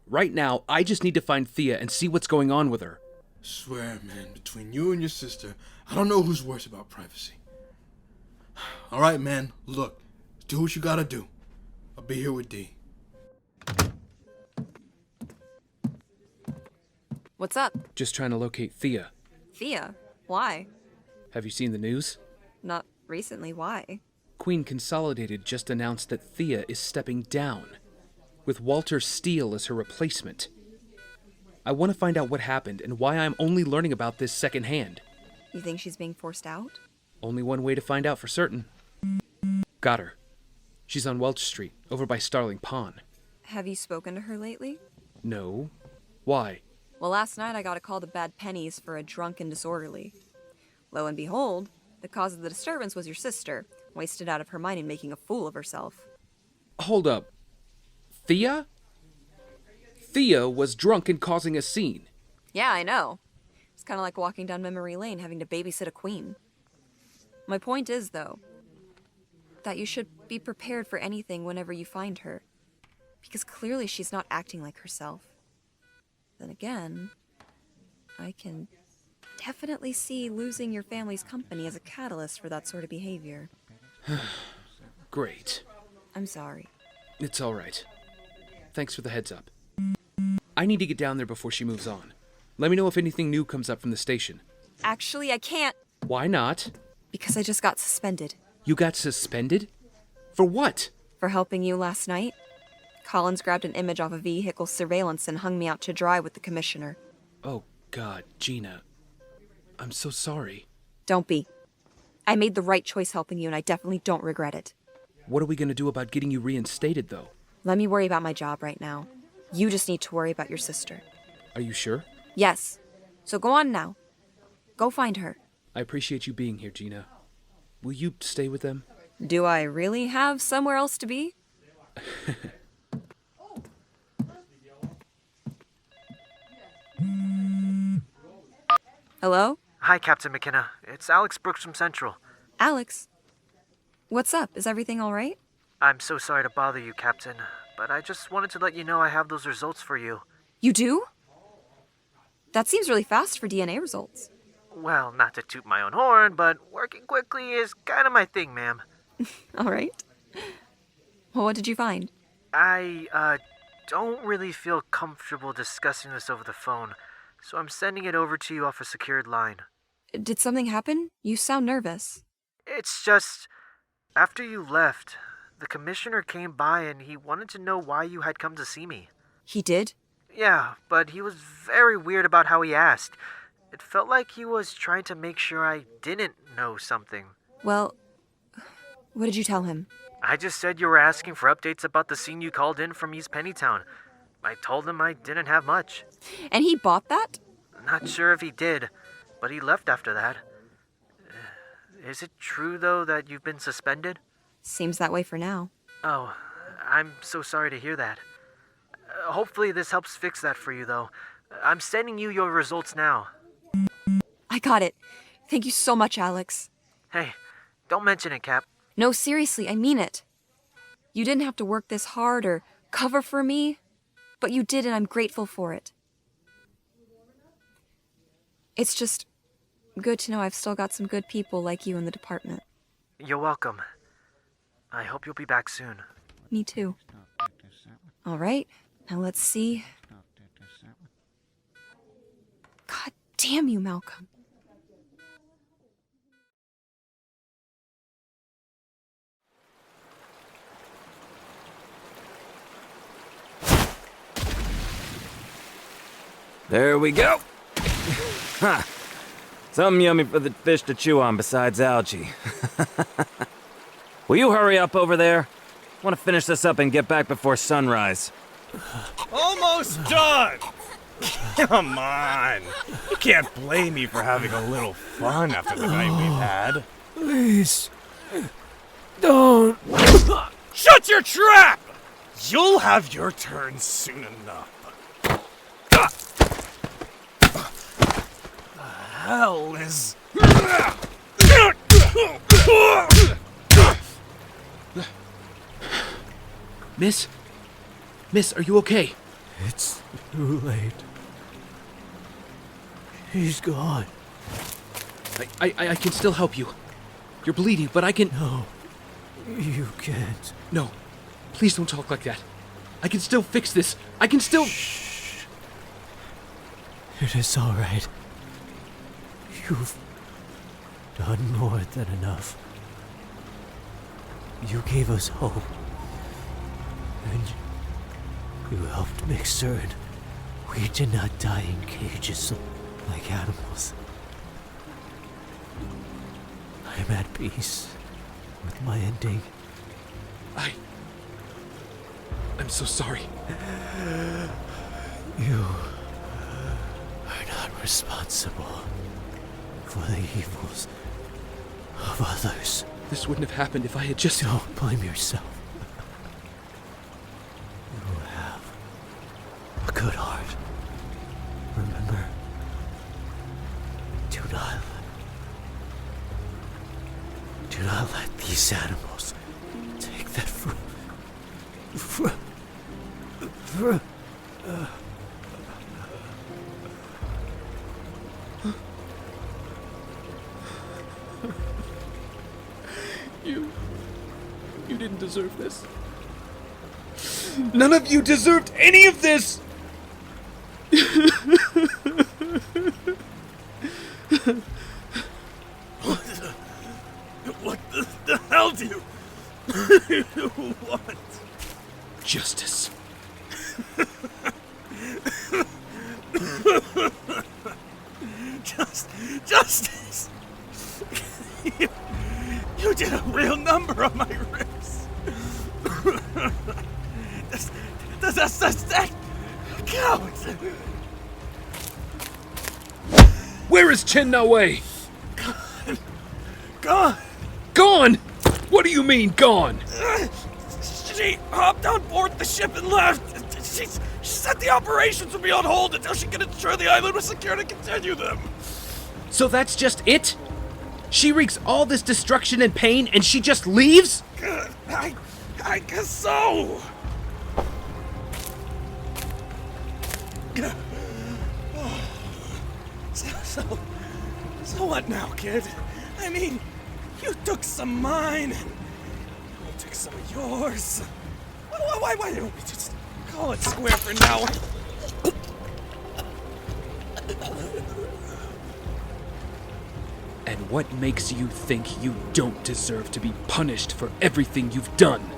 Right now, I just need to find Thea and see what's going on with her. Swear, man, between you and your sister, I don't know who's worse about privacy. Alright, man, look, do what you gotta do. I'll be here with D. What's up? Just trying to locate Thea. Thea? Why? Have you seen the news? Not recently, why? Queen Consolidated just announced that Thea is stepping down, with Walter Steele as her replacement. I want to find out what happened and why I'm only learning about this secondhand. You think she's being forced out? Only one way to find out for certain. Got her. She's on Welch Street, over by Starling Pond. Have you spoken to her lately? No. Why? Well, last night I got a call to Bad Pennies for a drunk and disorderly. Lo and behold, the cause of the disturbance was your sister, wasted out of her mind and making a fool of herself. Hold up. Thea? Thea was drunk and causing a scene. Yeah, I know. It's kind of like walking down memory lane having to babysit a queen. My point is, though, that you should be prepared for anything whenever you find her. Because clearly she's not acting like herself. Then again, I can definitely see losing your family's company as a catalyst for that sort of behavior. Great. I'm sorry. It's all right. Thanks for the heads up. I need to get down there before she moves on. Let me know if anything new comes up from the station. Actually, I can't. Why not? Because I just got suspended. You got suspended? For what? For helping you last night. Collins grabbed an image off a vehicle surveillance and hung me out to dry with the commissioner. Oh, God, Gina. I'm so sorry. Don't be. I made the right choice helping you, and I definitely don't regret it. What are we going to do about getting you reinstated, though? Let me worry about my job right now. You just need to worry about your sister. Are you sure? Yes. So go on now. Go find her. I appreciate you being here, Gina. Will you stay with them? Do I really have somewhere else to be? Hello? Hi, Captain McKenna. It's Alex Brooks from Central. Alex? What's up? Is everything all right? I'm so sorry to bother you, Captain, but I just wanted to let you know I have those results for you. You do? That seems really fast for DNA results. Well, not to toot my own horn, but working quickly is kind of my thing, ma'am. All right. Well, what did you find? I don't really feel comfortable discussing this over the phone, so I'm sending it over to you off a secured line. Did something happen? You sound nervous. It's just, after you left, the commissioner came by and he wanted to know why you had come to see me. He did? Yeah, but he was very weird about how he asked. It felt like he was trying to make sure I didn't know something. Well, what did you tell him? I just said you were asking for updates about the scene you called in from East Pennytown. I told him I didn't have much. And he bought that? Not sure if he did, but he left after that. Is it true, though, that you've been suspended? Seems that way for now. Oh, I'm so sorry to hear that. Hopefully this helps fix that for you, though. I'm sending you your results now. I got it. Thank you so much, Alex. Hey, don't mention it, Cap. No, seriously, I mean it. You didn't have to work this hard or cover for me, but you did, and I'm grateful for it. It's just good to know I've still got some good people like you in the department. You're welcome. I hope you'll be back soon. Me too. All right, now let's see. God damn you, Malcolm. There we go. Ha! Something yummy for the fish to chew on besides algae. Will you hurry up over there? I want to finish this up and get back before sunrise. Almost done! Come on! You can't blame me for having a little fun after the night we've had. Please. Don't. Shut your trap! You'll have your turn soon enough. The hell is... Miss? Miss, are you okay? It's too late. He's gone. I can still help you. You're bleeding, but I can... No, you can't. No, please don't talk like that. I can still fix this. I can still... Shh. It is all right. You've done more than enough. You gave us hope. And you helped make certain We did not die in cages like animals. I am at peace with my ending. I'm so sorry. You are not responsible for the evils of others. This wouldn't have happened if I had just... Don't blame yourself. You have a good heart. Remember, do not let these animals take that from You didn't deserve this. None of you deserved any of this! What the hell do you want? Justice. Justice! You did a real number on my ribs. Does that count? Where is Chen Na Wei? Gone. Gone? What do you mean, gone? She hopped on board the ship and left. She said the operations would be on hold until she could ensure the island was secure to continue them. So that's just it? She wreaks all this destruction and pain and she just leaves? I guess so. So what now, kid? I mean, you took some of mine, and we'll take some of yours. Why don't we just call it square for now? And what makes you think you don't deserve to be punished for everything you've done?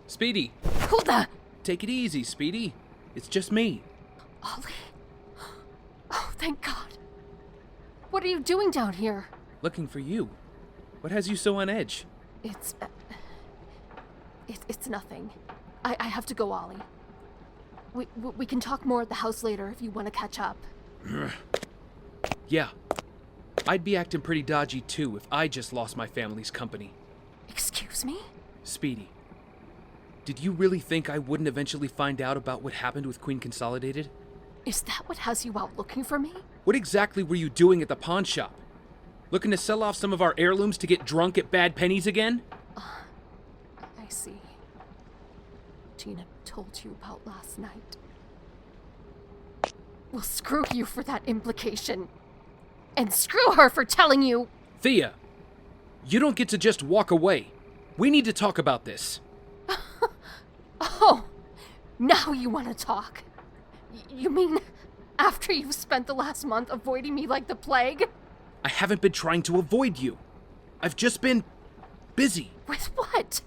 Speedy! Hulda! Take it easy, Speedy. It's just me. Ollie? Oh, thank God. What are you doing down here? Looking for you. What has you so on edge? It's nothing. I have to go, Ollie. We can talk more at the house later if you want to catch up. Yeah. I'd be acting pretty dodgy too if I just lost my family's company. Excuse me? Speedy. Did you really think I wouldn't eventually find out about what happened with Queen Consolidated? Is that what has you out looking for me? What exactly were you doing at the pawn shop? Looking to sell off some of our heirlooms to get drunk at bad pennies again? I see. Gina told you about last night. Well, screw you for that implication. And screw her for telling you... Thea, you don't get to just walk away. We need to talk about this. Oh, now you want to talk. You mean after you've spent the last month avoiding me like the plague? I haven't been trying to avoid you. I've just been busy. With what?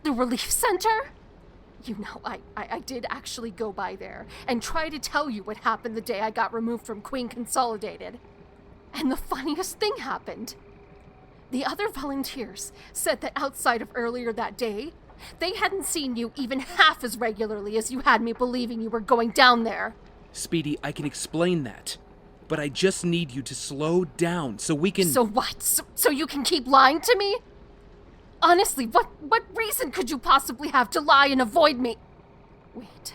The relief center? You know, I did actually go by there and try to tell you what happened the day I got removed from Queen Consolidated. And the funniest thing happened. The other volunteers said that outside of earlier that day, they hadn't seen you even half as regularly as you had me believing you were going down there. Speedy, I can explain that. But I just need you to slow down so we can... So what? So you can keep lying to me? Honestly, what reason could you possibly have to lie and avoid me? Wait.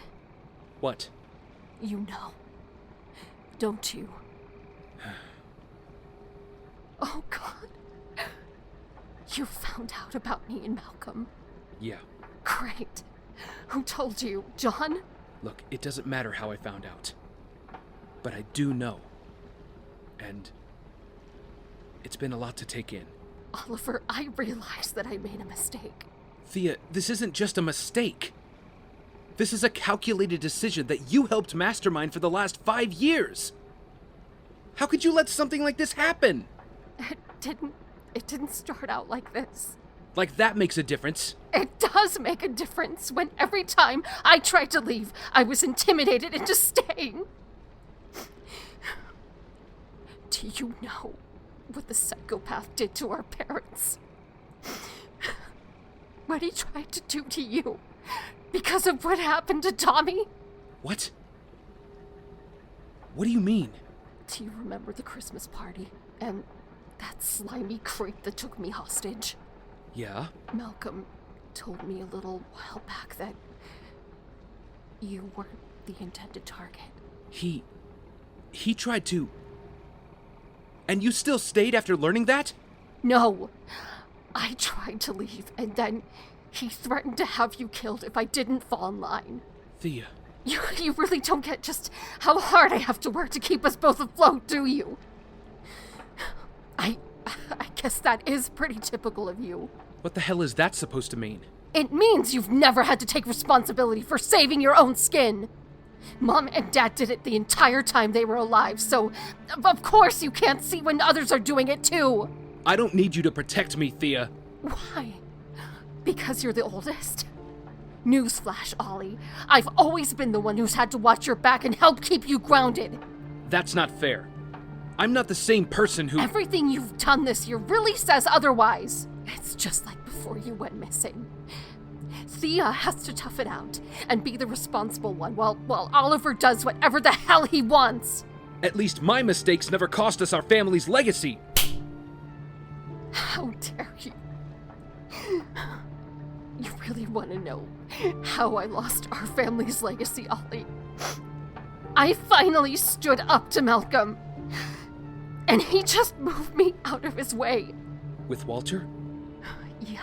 What? You know. Don't you? Oh, God. You found out about me and Malcolm. Yeah. Great. Who told you? John? Look, it doesn't matter how I found out. But I do know. And it's been a lot to take in. Oliver, I realize that I made a mistake. Thea, this isn't just a mistake. This is a calculated decision that you helped mastermind for the last 5 years. How could you let something like this happen? It didn't start out like this. Like that makes a difference. It does make a difference when every time I tried to leave, I was intimidated into staying. Do you know what the psychopath did to our parents? What he tried to do to you because of what happened to Tommy? What? What do you mean? Do you remember the Christmas party and that slimy creep that took me hostage? Yeah? Malcolm told me a little while back that you weren't the intended target. He tried to... And you still stayed after learning that? No. I tried to leave, and then he threatened to have you killed if I didn't fall in line. Thea. You really don't get just how hard I have to work to keep us both afloat, do you? I guess that is pretty typical of you. What the hell is that supposed to mean? It means you've never had to take responsibility for saving your own skin. Mom and Dad did it the entire time they were alive, so of course you can't see when others are doing it too. I don't need you to protect me, Thea. Why? Because you're the oldest? Newsflash, Ollie. I've always been the one who's had to watch your back and help keep you grounded. That's not fair. I'm not the same person who... Everything you've done this year really says otherwise. It's just like before you went missing. Thea has to tough it out and be the responsible one while Oliver does whatever the hell he wants. At least my mistakes never cost us our family's legacy. How dare you? You really want to know how I lost our family's legacy, Ollie? I finally stood up to Malcolm, and he just moved me out of his way. With Walter? Yeah.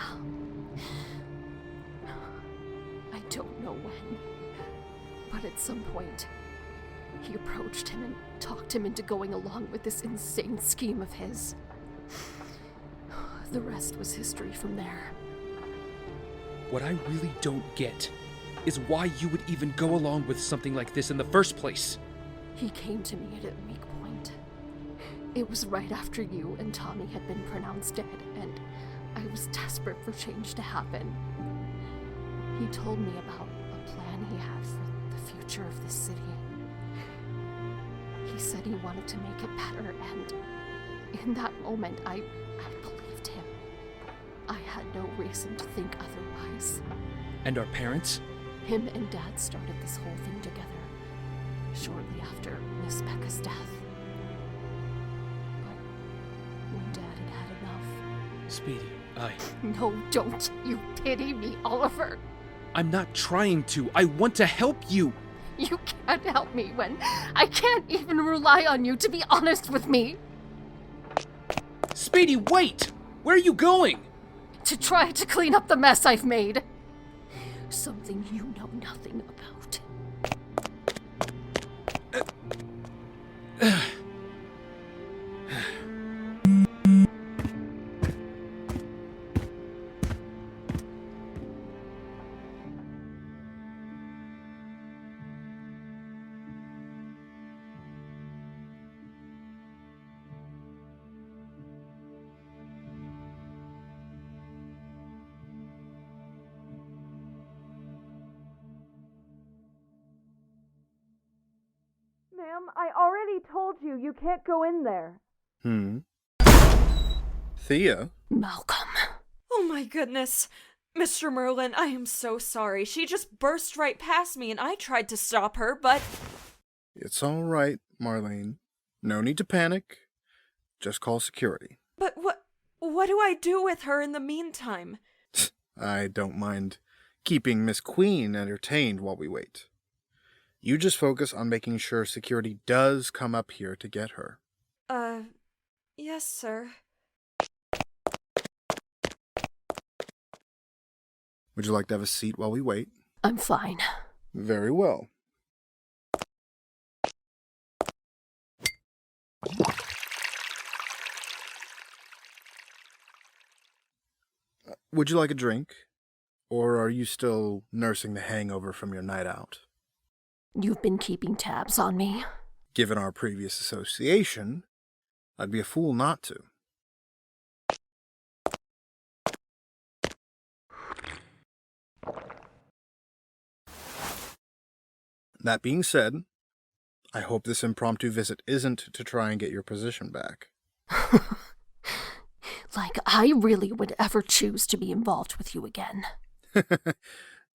I don't know when, but at some point, he approached him and talked him into going along with this insane scheme of his. The rest was history from there. What I really don't get is why you would even go along with something like this in the first place. He came to me at a weak point. It was right after you and Tommy had been pronounced dead, and I was desperate for change to happen. He told me about a plan he had for the future of this city. He said he wanted to make it better, and in that moment, I believed him. I had no reason to think otherwise. And our parents? Him and Dad started this whole thing together, shortly after Miss Becca's death. But when Dad had had enough... Speedy, No, don't you pity me, Oliver. I'm not trying to. I want to help you. You can't help me when I can't even rely on you to be honest with me. Speedy, wait! Where are you going? To try to clean up the mess I've made. Something you know nothing about. Ma'am, I already told you you can't go in there. Thea? Malcolm. Oh my goodness. Mr. Merlyn, I am so sorry. She just burst right past me and I tried to stop her, but... It's all right, Marlene. No need to panic. Just call security. But what do I do with her in the meantime? I don't mind keeping Miss Queen entertained while we wait. You just focus on making sure security does come up here to get her. Yes, sir. Would you like to have a seat while we wait? I'm fine. Very well. Would you like a drink? Or are you still nursing the hangover from your night out? You've been keeping tabs on me. Given our previous association, I'd be a fool not to. That being said, I hope this impromptu visit isn't to try and get your position back. Like I really would ever choose to be involved with you again.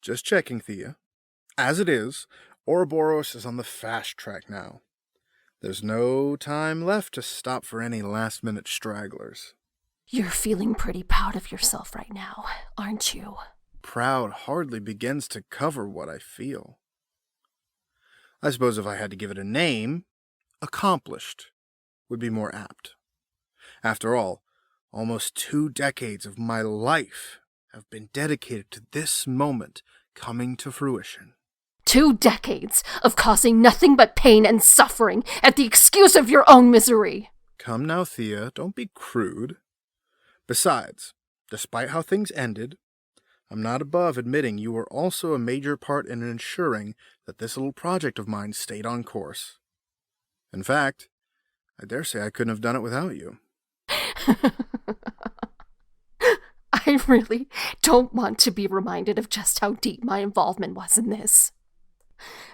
Just checking, Thea. As it is, Ouroboros is on the fast track now. There's no time left to stop for any last-minute stragglers. You're feeling pretty proud of yourself right now, aren't you? Proud hardly begins to cover what I feel. I suppose if I had to give it a name, accomplished would be more apt. After all, almost 2 decades of my life have been dedicated to this moment coming to fruition. 2 decades of causing nothing but pain and suffering at the excuse of your own misery. Come now, Thea, don't be crude. Besides, despite how things ended, I'm not above admitting you were also a major part in ensuring that this little project of mine stayed on course. In fact, I dare say I couldn't have done it without you. I really don't want to be reminded of just how deep my involvement was in this.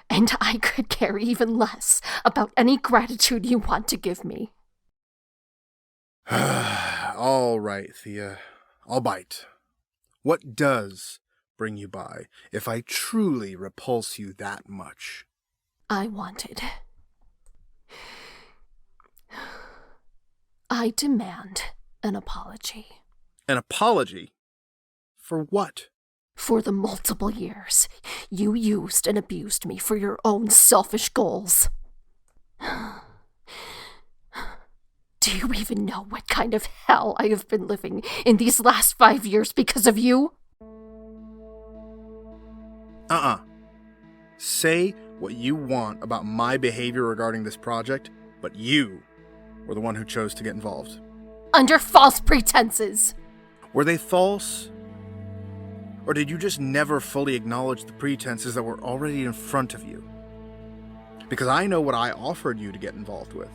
And I could care even less about any gratitude you want to give me. All right, Thea. I'll bite. What does bring you by if I truly repulse you that much? I demand an apology. An apology? For what? For the multiple years you used and abused me for your own selfish goals. Do you even know what kind of hell I have been living in these last 5 years because of you? Say what you want about my behavior regarding this project, but you were the one who chose to get involved. Under false pretenses. Were they false? Or did you just never fully acknowledge the pretenses that were already in front of you? Because I know what I offered you to get involved with.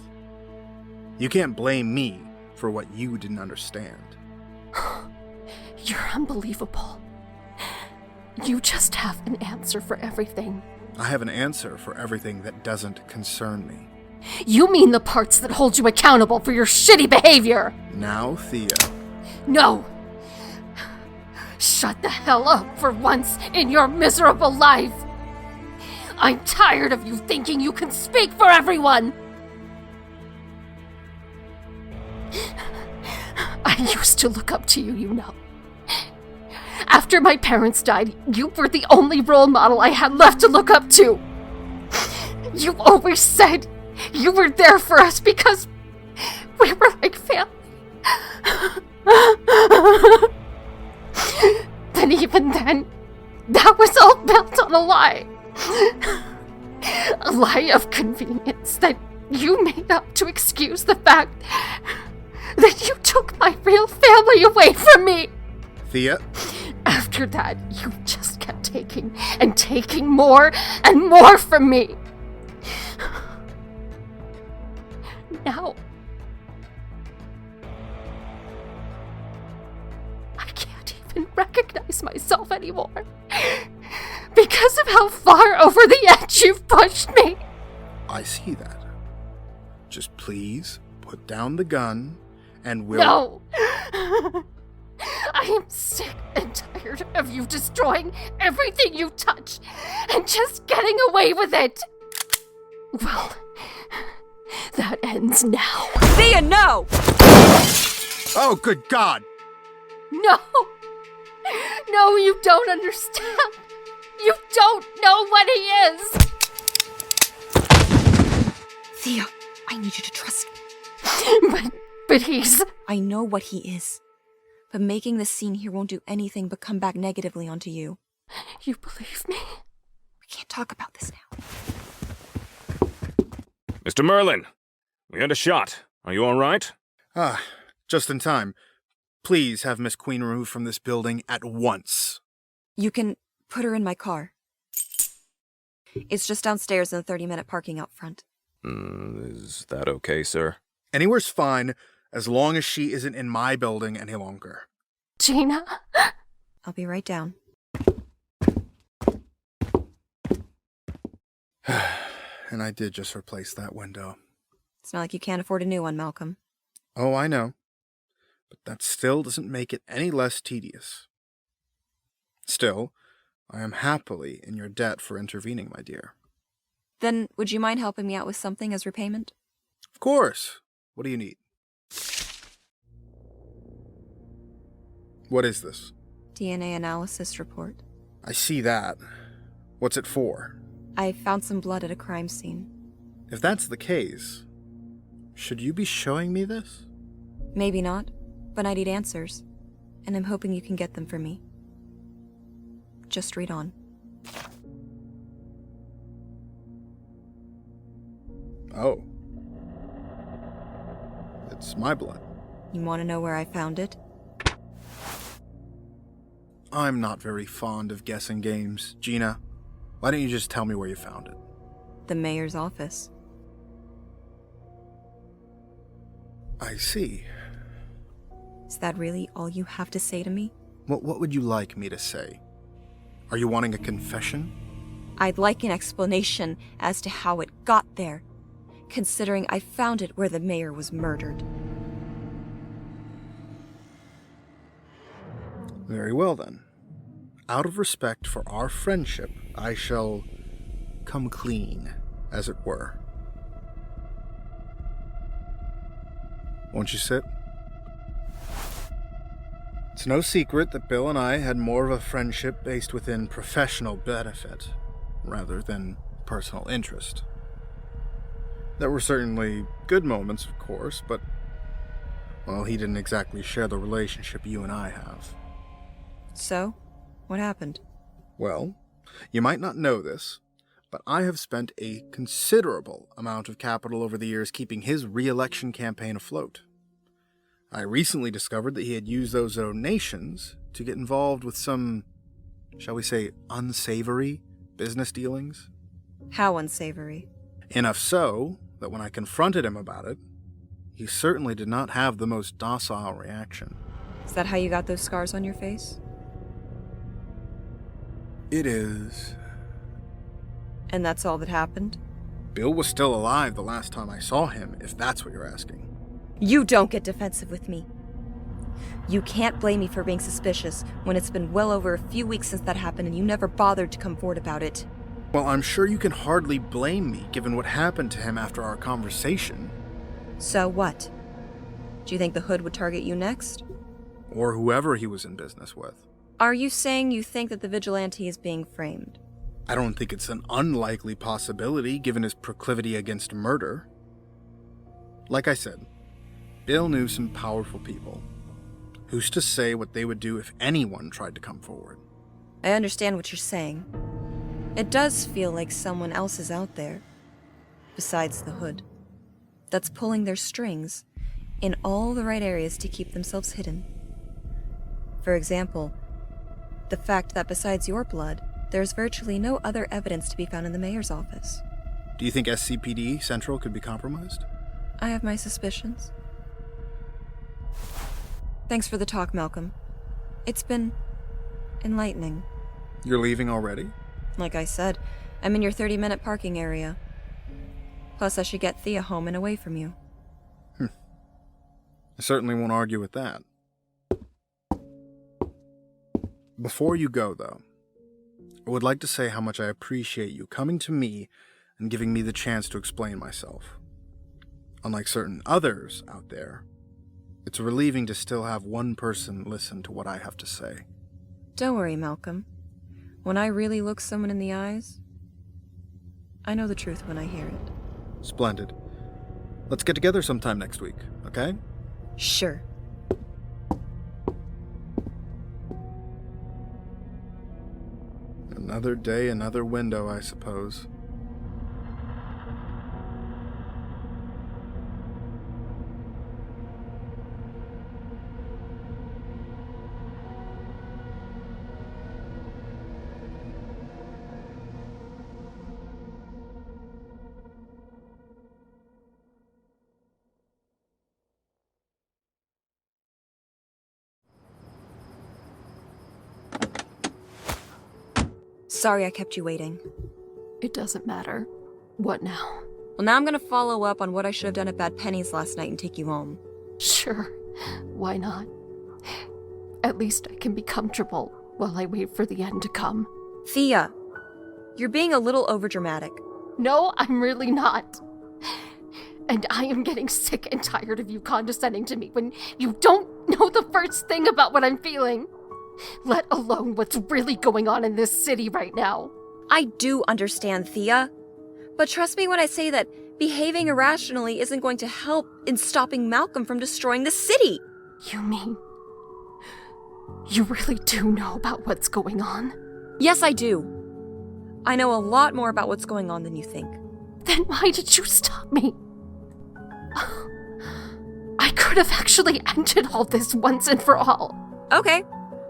You can't blame me for what you didn't understand. You're unbelievable. You just have an answer for everything. I have an answer for everything that doesn't concern me. You mean the parts that hold you accountable for your shitty behavior! Now, Thea. No! Shut the hell up for once in your miserable life! I'm tired of you thinking you can speak for everyone! I used to look up to you, you know. After my parents died, you were the only role model I had left to look up to. You always said you were there for us because we were like family. But even then, that was all built on a lie. A lie of convenience that you made up to excuse the fact that you took my real family away from me. Thea? After that, you just kept taking and taking more and more from me. Now, I can't even recognize myself anymore because of how far over the edge you've pushed me. I see that. Just please put down the gun and we'll... No! I am sick and tired of you destroying everything you touch and just getting away with it. Well, that ends now. Thea, no! Oh, good God! No! No, you don't understand. You don't know what he is. Thea, I need you to trust me. But he's... I know what he is. But making this scene here won't do anything but come back negatively onto you. You believe me? We can't talk about this now. Mr. Merlyn, we had a shot. Are you all right? Ah, just in time. Please have Miss Queen removed from this building at once. You can put her in my car. It's just downstairs in the 30-minute parking out front. Is that okay, sir? Anywhere's fine, as long as she isn't in my building any longer. Gina? I'll be right down. And I did just replace that window. It's not like you can't afford a new one, Malcolm. Oh, I know. But that still doesn't make it any less tedious. Still, I am happily in your debt for intervening, my dear. Then, would you mind helping me out with something as repayment? Of course. What do you need? What is this? DNA analysis report. I see that. What's it for? I found some blood at a crime scene. If that's the case, should you be showing me this? Maybe not, but I need answers, and I'm hoping you can get them for me. Just read on. Oh. It's my blood. You want to know where I found it? I'm not very fond of guessing games. Gina, why don't you just tell me where you found it? The mayor's office. I see. Is that really all you have to say to me? What would you like me to say? Are you wanting a confession? I'd like an explanation as to how it got there, considering I found it where the mayor was murdered. Very well, then. Out of respect for our friendship, I shall come clean, as it were. Won't you sit? It's no secret that Bill and I had more of a friendship based within professional benefit, rather than personal interest. There were certainly good moments, of course, but, well, he didn't exactly share the relationship you and I have. So, what happened? Well, you might not know this, but I have spent a considerable amount of capital over the years keeping his re-election campaign afloat. I recently discovered that he had used those donations to get involved with some, shall we say, unsavory business dealings. How unsavory? Enough so that when I confronted him about it, he certainly did not have the most docile reaction. Is that how you got those scars on your face? It is. And that's all that happened? Bill was still alive the last time I saw him, if that's what you're asking. You don't get defensive with me. You can't blame me for being suspicious when it's been well over a few weeks since that happened and you never bothered to come forward about it. Well, I'm sure you can hardly blame me given what happened to him after our conversation. So what? Do you think the Hood would target you next? Or whoever he was in business with. Are you saying you think that the vigilante is being framed? I don't think it's an unlikely possibility given his proclivity against murder. Like I said, Bill knew some powerful people. Who's to say what they would do if anyone tried to come forward? I understand what you're saying. It does feel like someone else is out there, besides the Hood, that's pulling their strings in all the right areas to keep themselves hidden. For example, the fact that besides your blood, there's virtually no other evidence to be found in the mayor's office. Do you think SCPD Central could be compromised? I have my suspicions. Thanks for the talk, Malcolm. It's been enlightening. You're leaving already? Like I said, I'm in your 30-minute parking area. Plus, I should get Thea home and away from you. I certainly won't argue with that. Before you go, though, I would like to say how much I appreciate you coming to me and giving me the chance to explain myself. Unlike certain others out there, it's relieving to still have one person listen to what I have to say. Don't worry, Malcolm. When I really look someone in the eyes, I know the truth when I hear it. Splendid. Let's get together sometime next week, okay? Sure. Another day, another window, I suppose. Sorry I kept you waiting. It doesn't matter. What now? Well, now I'm gonna follow up on what I should have done at Bad Penny's last night and take you home. Sure. Why not? At least I can be comfortable while I wait for the end to come. Thea, you're being a little overdramatic. No, I'm really not. And I am getting sick and tired of you condescending to me when you don't know the first thing about what I'm feeling. Let alone what's really going on in this city right now. I do understand, Thea. But trust me when I say that behaving irrationally isn't going to help in stopping Malcolm from destroying the city. You mean you really do know about what's going on? Yes, I do. I know a lot more about what's going on than you think. Then why did you stop me? I could have actually ended all this once and for all. Okay.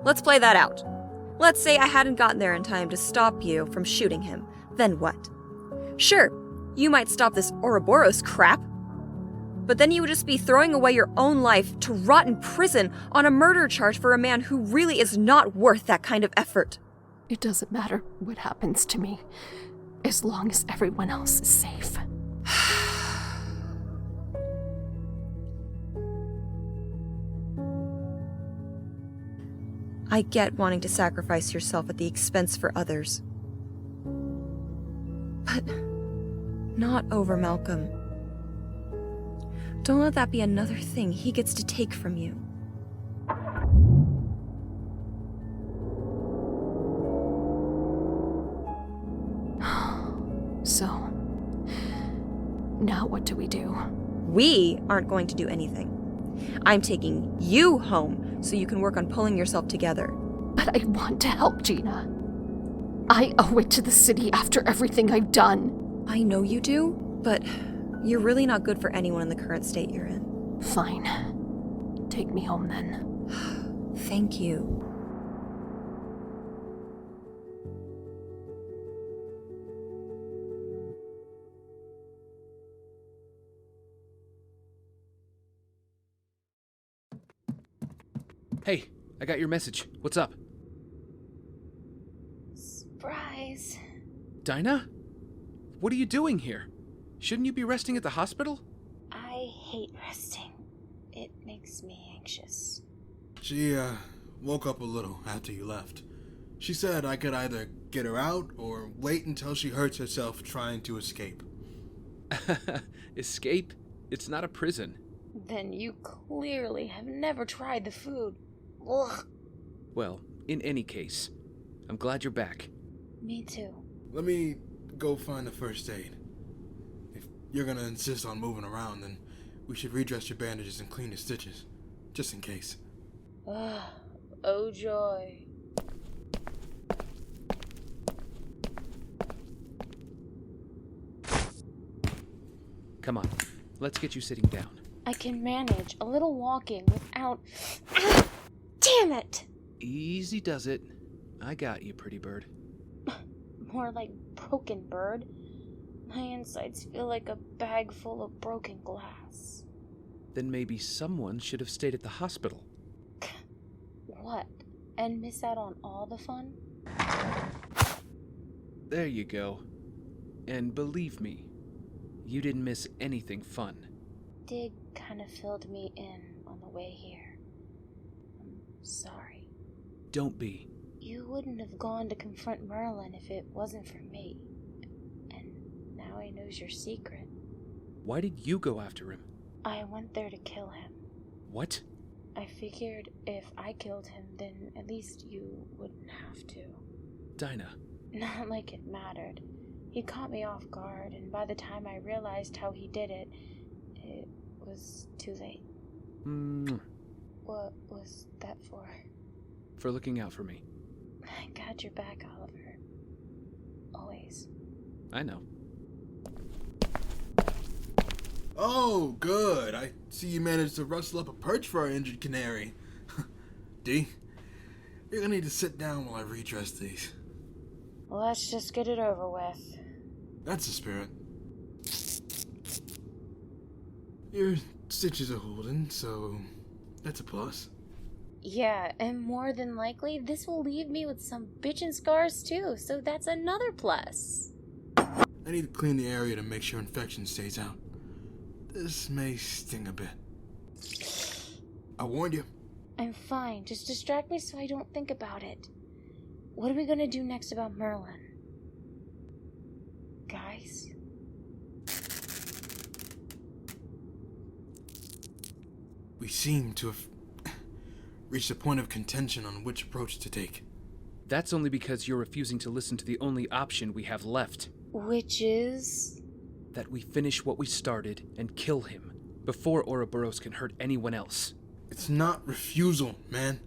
Let's play that out. Let's say I hadn't gotten there in time to stop you from shooting him. Then what? Sure, you might stop this Ouroboros crap, but then you would just be throwing away your own life to rot in prison on a murder charge for a man who really is not worth that kind of effort. It doesn't matter what happens to me, as long as everyone else is safe. I get wanting to sacrifice yourself at the expense for others. But not over Malcolm. Don't let that be another thing he gets to take from you. So, now what do we do? We aren't going to do anything. I'm taking you home so you can work on pulling yourself together. But I want to help, Gina. I owe it to the city after everything I've done. I know you do, but you're really not good for anyone in the current state you're in. Fine. Take me home then. Thank you. Hey, I got your message. What's up? Surprise. Dinah? What are you doing here? Shouldn't you be resting at the hospital? I hate resting. It makes me anxious. She, woke up a little after you left. She said I could either get her out or wait until she hurts herself trying to escape. Escape? It's not a prison. Then you clearly have never tried the food. Ugh. Well, in any case, I'm glad you're back. Me too. Let me go find the first aid. If you're gonna insist on moving around, then we should redress your bandages and clean the stitches, just in case. Ugh. Oh joy. Come on, let's get you sitting down. I can manage a little walking without... Ah! Damn it! Easy does it. I got you, pretty bird. More like broken bird. My insides feel like a bag full of broken glass. Then maybe someone should have stayed at the hospital. What? And miss out on all the fun? There you go. And believe me, you didn't miss anything fun. Dig kind of filled me in on the way here. I'm sorry. Don't be. You wouldn't have gone to confront Merlyn if it wasn't for me. And now he knows your secret. Why did you go after him? I went there to kill him. What? I figured if I killed him, then at least you wouldn't have to. Dinah. Not like it mattered. He caught me off guard, and by the time I realized how he did it, It was too late. Mm, What was that for? for looking out for me. I got your back, Oliver. Always. I know. Oh, good. I see you managed to rustle up a perch for our injured canary. D, you're gonna need to sit down while I redress these. Well, let's just get it over with. That's the spirit. Your stitches are holding, so that's a plus. Yeah, and more than likely, this will leave me with some bitchin' scars too, so that's another plus. I need to clean the area to make sure infection stays out. This may sting a bit. I warned you. I'm fine, just distract me so I don't think about it. What are we gonna do next about Merlyn? Guys? We seem to have reached a point of contention on which approach to take. That's only because you're refusing to listen to the only option we have left. Which is? That we finish what we started and kill him before Ouroboros can hurt anyone else. It's not refusal, man.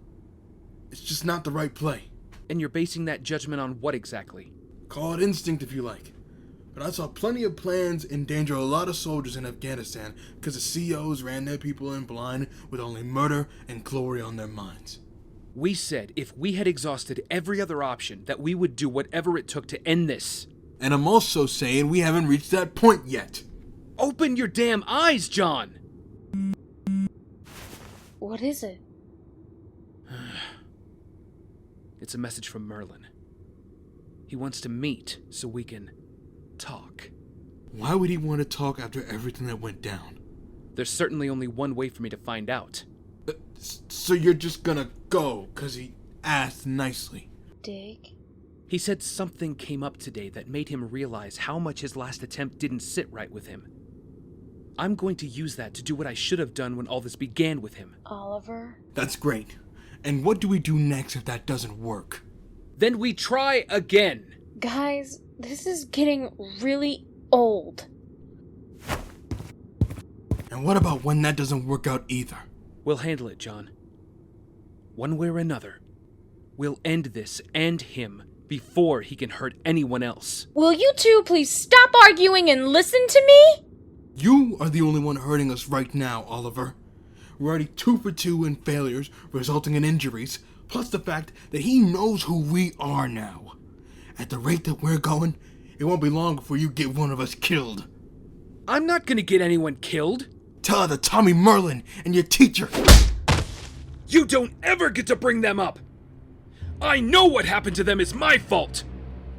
It's just not the right play. And you're basing that judgment on what exactly? Call it instinct if you like. But I saw plenty of plans endanger a lot of soldiers in Afghanistan because the COs ran their people in blind with only murder and glory on their minds. We said if we had exhausted every other option that we would do whatever it took to end this. And I'm also saying we haven't reached that point yet. Open your damn eyes, John! What is it? It's a message from Merlyn. He wants to meet so we can talk. Why would he want to talk after everything that went down? There's certainly only one way for me to find out. So you're just gonna go because he asked nicely? Dig? He said something came up today that made him realize how much his last attempt didn't sit right with him. I'm going to use that to do what I should have done when all this began with him. Oliver? That's great. And what do we do next if that doesn't work? Then we try again! Guys, this is getting really old. And what about when that doesn't work out either? We'll handle it, John. One way or another, we'll end this and him before he can hurt anyone else. Will you two please stop arguing and listen to me? You are the only one hurting us right now, Oliver. We're already 2 for 2 in failures, resulting in injuries, plus the fact that he knows who we are now. At the rate that we're going, it won't be long before you get one of us killed. I'm not gonna get anyone killed. Tell her that Tommy Merlyn and your teacher. You don't ever get to bring them up. I know what happened to them is my fault.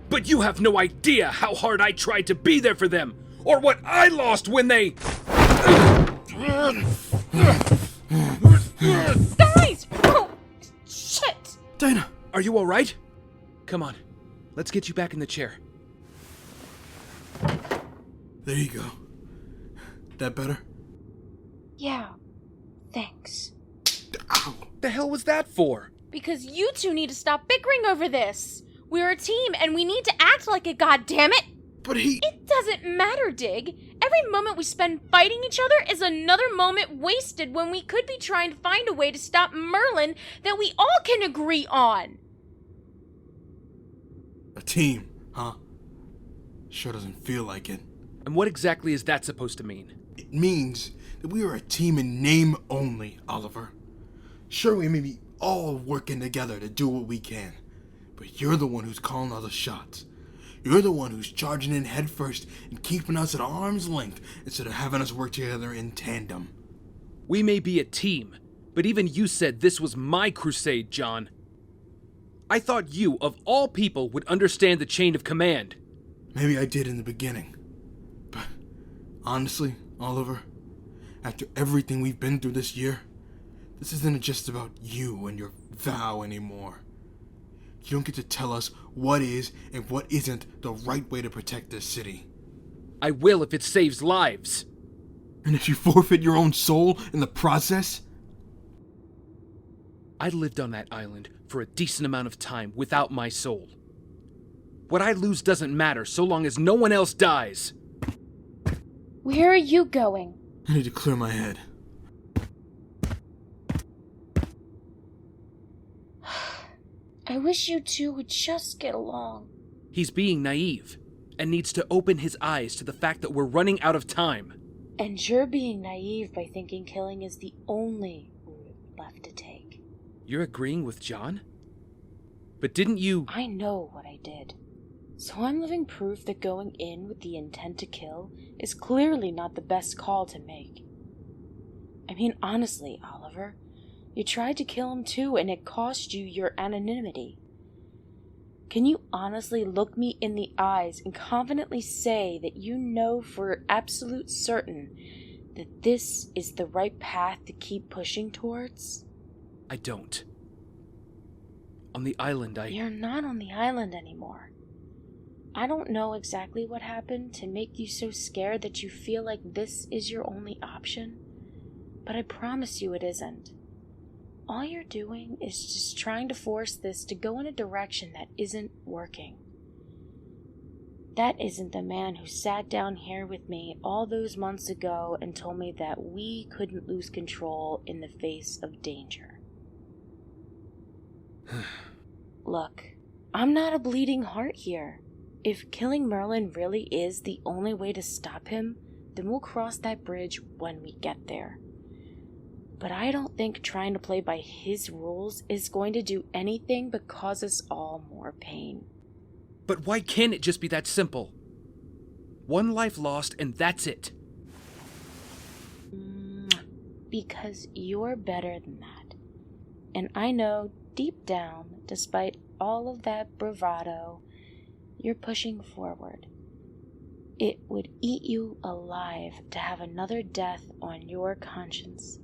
But you have no idea how hard I tried to be there for them, or what I lost when they... Guys! Oh, shit! Dina! Are you alright? Come on, let's get you back in the chair. There you go. That better? Yeah, thanks. Ow! The hell was that for? Because you two need to stop bickering over this. We're a team and we need to act like it, goddammit! But he... It doesn't matter, Dig. Every moment we spend fighting each other is another moment wasted when we could be trying to find a way to stop Merlyn that we all can agree on. A team, huh? Sure doesn't feel like it. And what exactly is that supposed to mean? It means that we are a team in name only, Oliver. Sure, we may be all working together to do what we can, but you're the one who's calling all the shots. You're the one who's charging in headfirst and keeping us at arm's length instead of having us work together in tandem. We may be a team, but even you said this was my crusade, John. I thought you, of all people, would understand the chain of command. Maybe I did in the beginning. But honestly, Oliver, after everything we've been through this year, this isn't just about you and your vow anymore. You don't get to tell us what is and what isn't the right way to protect this city. I will if it saves lives. And if you forfeit your own soul in the process? I lived on that island for a decent amount of time without my soul. What I lose doesn't matter so long as no one else dies. Where are you going? I need to clear my head. I wish you two would just get along. He's being naive and needs to open his eyes to the fact that we're running out of time. And you're being naive by thinking killing is the only route left to take. You're agreeing with John? But didn't you... I know what I did. So I'm living proof that going in with the intent to kill is clearly not the best call to make. I mean, honestly, Oliver, you tried to kill him too, and it cost you your anonymity. Can you honestly look me in the eyes and confidently say that you know for absolute certain that this is the right path to keep pushing towards? I don't. On the island, You're not on the island anymore. I don't know exactly what happened to make you so scared that you feel like this is your only option, but I promise you it isn't. All you're doing is just trying to force this to go in a direction that isn't working. That isn't the man who sat down here with me all those months ago and told me that we couldn't lose control in the face of danger. Look, I'm not a bleeding heart here. If killing Merlyn really is the only way to stop him, then we'll cross that bridge when we get there. But I don't think trying to play by his rules is going to do anything but cause us all more pain. But why can't it just be that simple? One life lost and that's it. Because you're better than that. And I know deep down, despite all of that bravado, you're pushing forward. It would eat you alive to have another death on your conscience,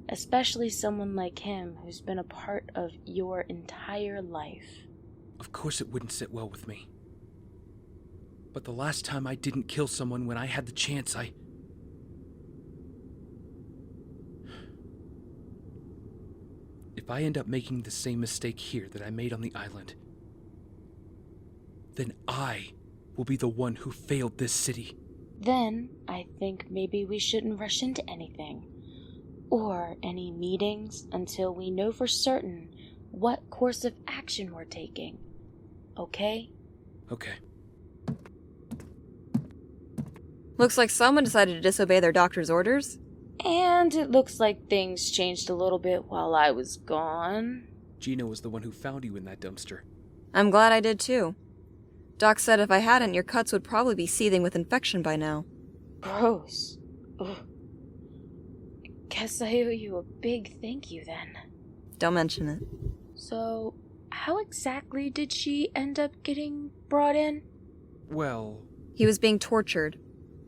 especially someone like him who's been a part of your entire life. Of course it wouldn't sit well with me. But the last time I didn't kill someone when I had the chance, If I end up making the same mistake here that I made on the island, then I will be the one who failed this city. Then I think maybe we shouldn't rush into anything, or any meetings until we know for certain what course of action we're taking. Okay? Okay. Looks like someone decided to disobey their doctor's orders. And it looks like things changed a little bit while I was gone. Gina was the one who found you in that dumpster. I'm glad I did too. Doc said if I hadn't, your cuts would probably be seething with infection by now. Gross. Ugh. Guess I owe you a big thank you then. Don't mention it. So, how exactly did she end up getting brought in? Well... He was being tortured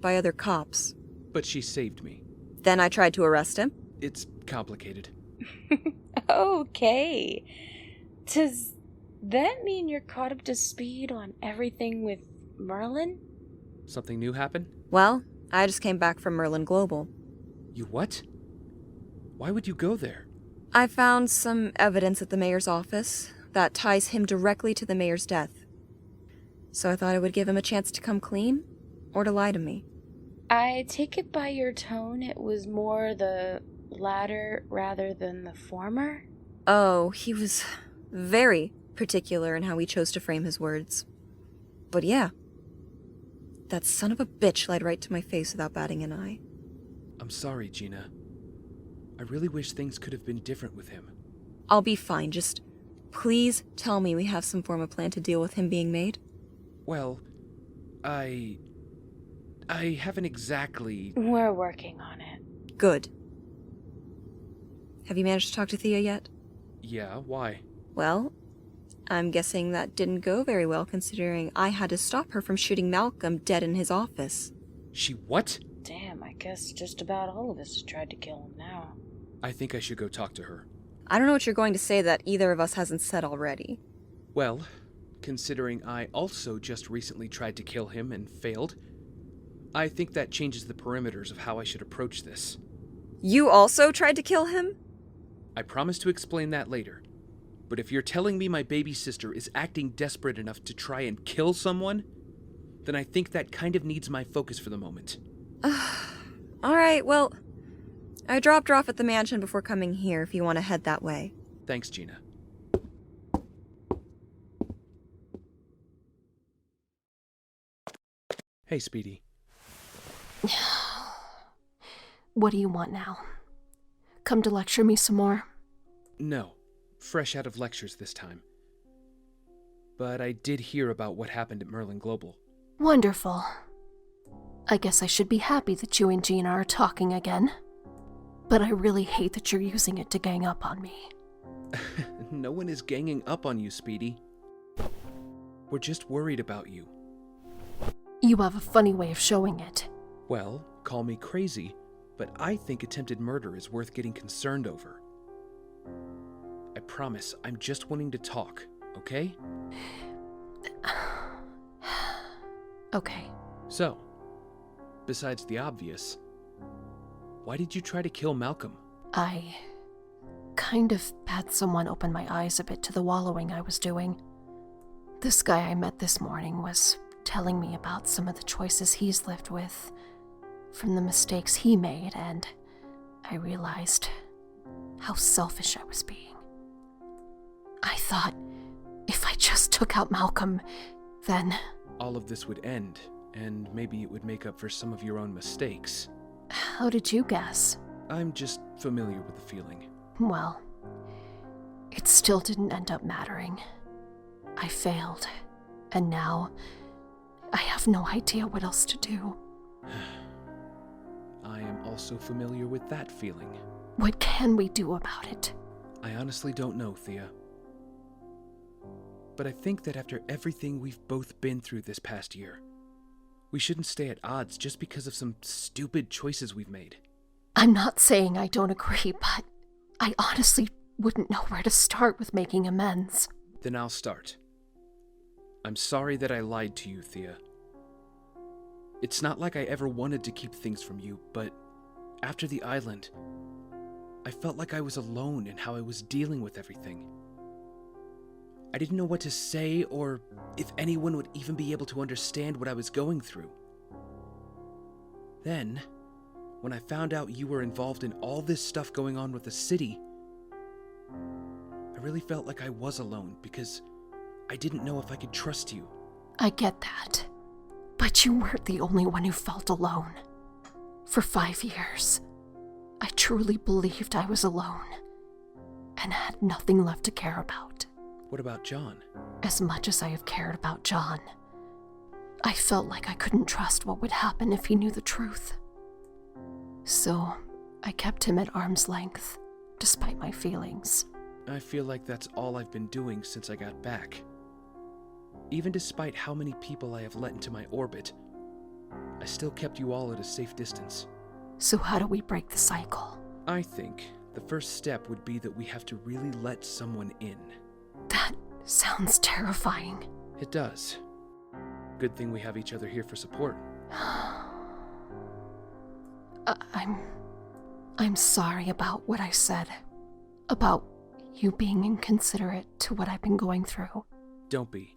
by other cops. But she saved me. Then I tried to arrest him. It's complicated. Okay. Does that mean you're caught up to speed on everything with Merlyn? Something new happen? Well, I just came back from Merlyn Global. You what? Why would you go there? I found some evidence at the mayor's office that ties him directly to the mayor's death. So I thought I would give him a chance to come clean, or to lie to me. I take it by your tone it was more the latter rather than the former? Oh, he was very particular in how he chose to frame his words. But yeah, that son of a bitch lied right to my face without batting an eye. I'm sorry, Gina. I really wish things could have been different with him. I'll be fine, just please tell me we have some form of plan to deal with him being made. Well, I haven't exactly... We're working on it. Good. Have you managed to talk to Thea yet? Yeah, why? Well, I'm guessing that didn't go very well considering I had to stop her from shooting Malcolm dead in his office. She what? Damn, I guess just about all of us have tried to kill him now. I think I should go talk to her. I don't know what you're going to say that either of us hasn't said already. Well, considering I also just recently tried to kill him and failed, I think that changes the perimeters of how I should approach this. You also tried to kill him? I promise to explain that later. But if you're telling me my baby sister is acting desperate enough to try and kill someone, then I think that kind of needs my focus for the moment. Alright, well, I dropped her off at the mansion before coming here if you want to head that way. Thanks, Gina. Hey, Speedy. What do you want now? Come to lecture me some more? No, fresh out of lectures this time. But I did hear about what happened at Merlyn Global. Wonderful. I guess I should be happy that you and Gina are talking again. But I really hate that you're using it to gang up on me. No one is ganging up on you, Speedy. We're just worried about you. You have a funny way of showing it. Well, call me crazy, but I think attempted murder is worth getting concerned over. I promise, I'm just wanting to talk, okay? Okay. So, besides the obvious, why did you try to kill Malcolm? I kind of had someone open my eyes a bit to the wallowing I was doing. This guy I met this morning was telling me about some of the choices he's lived with, from the mistakes he made, and I realized how selfish I was being. I thought if I just took out Malcolm, then all of this would end, and maybe it would make up for some of your own mistakes. How did you guess? I'm just familiar with the feeling. Well, it still didn't end up mattering. I failed, and now I have no idea what else to do. I am also familiar with that feeling. What can we do about it? I honestly don't know, Thea. But I think that after everything we've both been through this past year, we shouldn't stay at odds just because of some stupid choices we've made. I'm not saying I don't agree, but I honestly wouldn't know where to start with making amends. Then I'll start. I'm sorry that I lied to you, Thea. It's not like I ever wanted to keep things from you, but after the island, I felt like I was alone in how I was dealing with everything. I didn't know what to say or if anyone would even be able to understand what I was going through. Then, when I found out you were involved in all this stuff going on with the city, I really felt like I was alone because I didn't know if I could trust you. I get that. But you weren't the only one who felt alone. For 5 years, I truly believed I was alone and had nothing left to care about. What about John? As much as I have cared about John, I felt like I couldn't trust what would happen if he knew the truth. So, I kept him at arm's length, despite my feelings. I feel like that's all I've been doing since I got back. Even despite how many people I have let into my orbit, I still kept you all at a safe distance. So how do we break the cycle? I think the first step would be that we have to really let someone in. That sounds terrifying. It does. Good thing we have each other here for support. I'm sorry about what I said. About you being inconsiderate to what I've been going through. Don't be.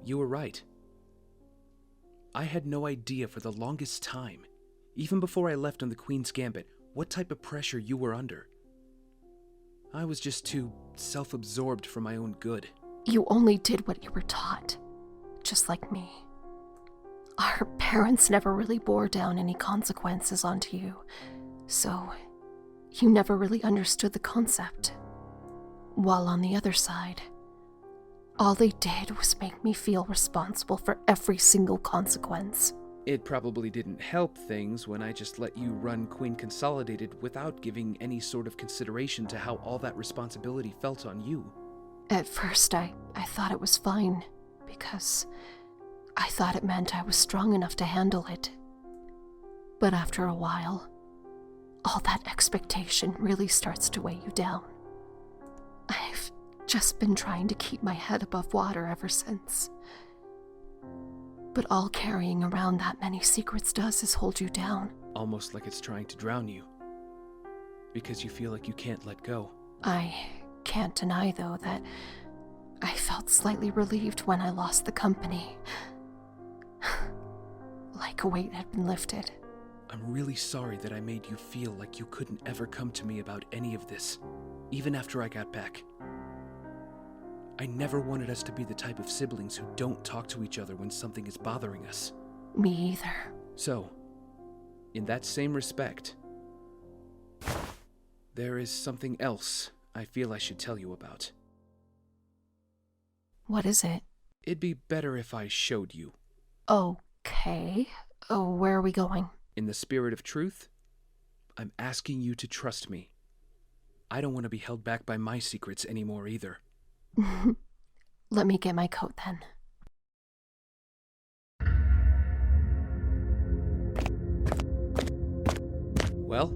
You were right. I had no idea for the longest time, even before I left on the Queen's Gambit, what type of pressure you were under. I was just too self-absorbed for my own good. You only did what you were taught, just like me. Our parents never really bore down any consequences onto you, so you never really understood the concept. While on the other side, all they did was make me feel responsible for every single consequence. It probably didn't help things when I just let you run Queen Consolidated without giving any sort of consideration to how all that responsibility felt on you. At first, I thought it was fine, because I thought it meant I was strong enough to handle it. But after a while, all that expectation really starts to weigh you down. I've just been trying to keep my head above water ever since. But all carrying around that many secrets does is hold you down. Almost like it's trying to drown you. Because you feel like you can't let go. I can't deny, though, that I felt slightly relieved when I lost the company. Like a weight had been lifted. I'm really sorry that I made you feel like you couldn't ever come to me about any of this, even after I got back. I never wanted us to be the type of siblings who don't talk to each other when something is bothering us. Me either. So, in that same respect, there is something else I feel I should tell you about. What is it? It'd be better if I showed you. Okay. Oh, where are we going? In the spirit of truth, I'm asking you to trust me. I don't want to be held back by my secrets anymore either. Let me get my coat then. Well,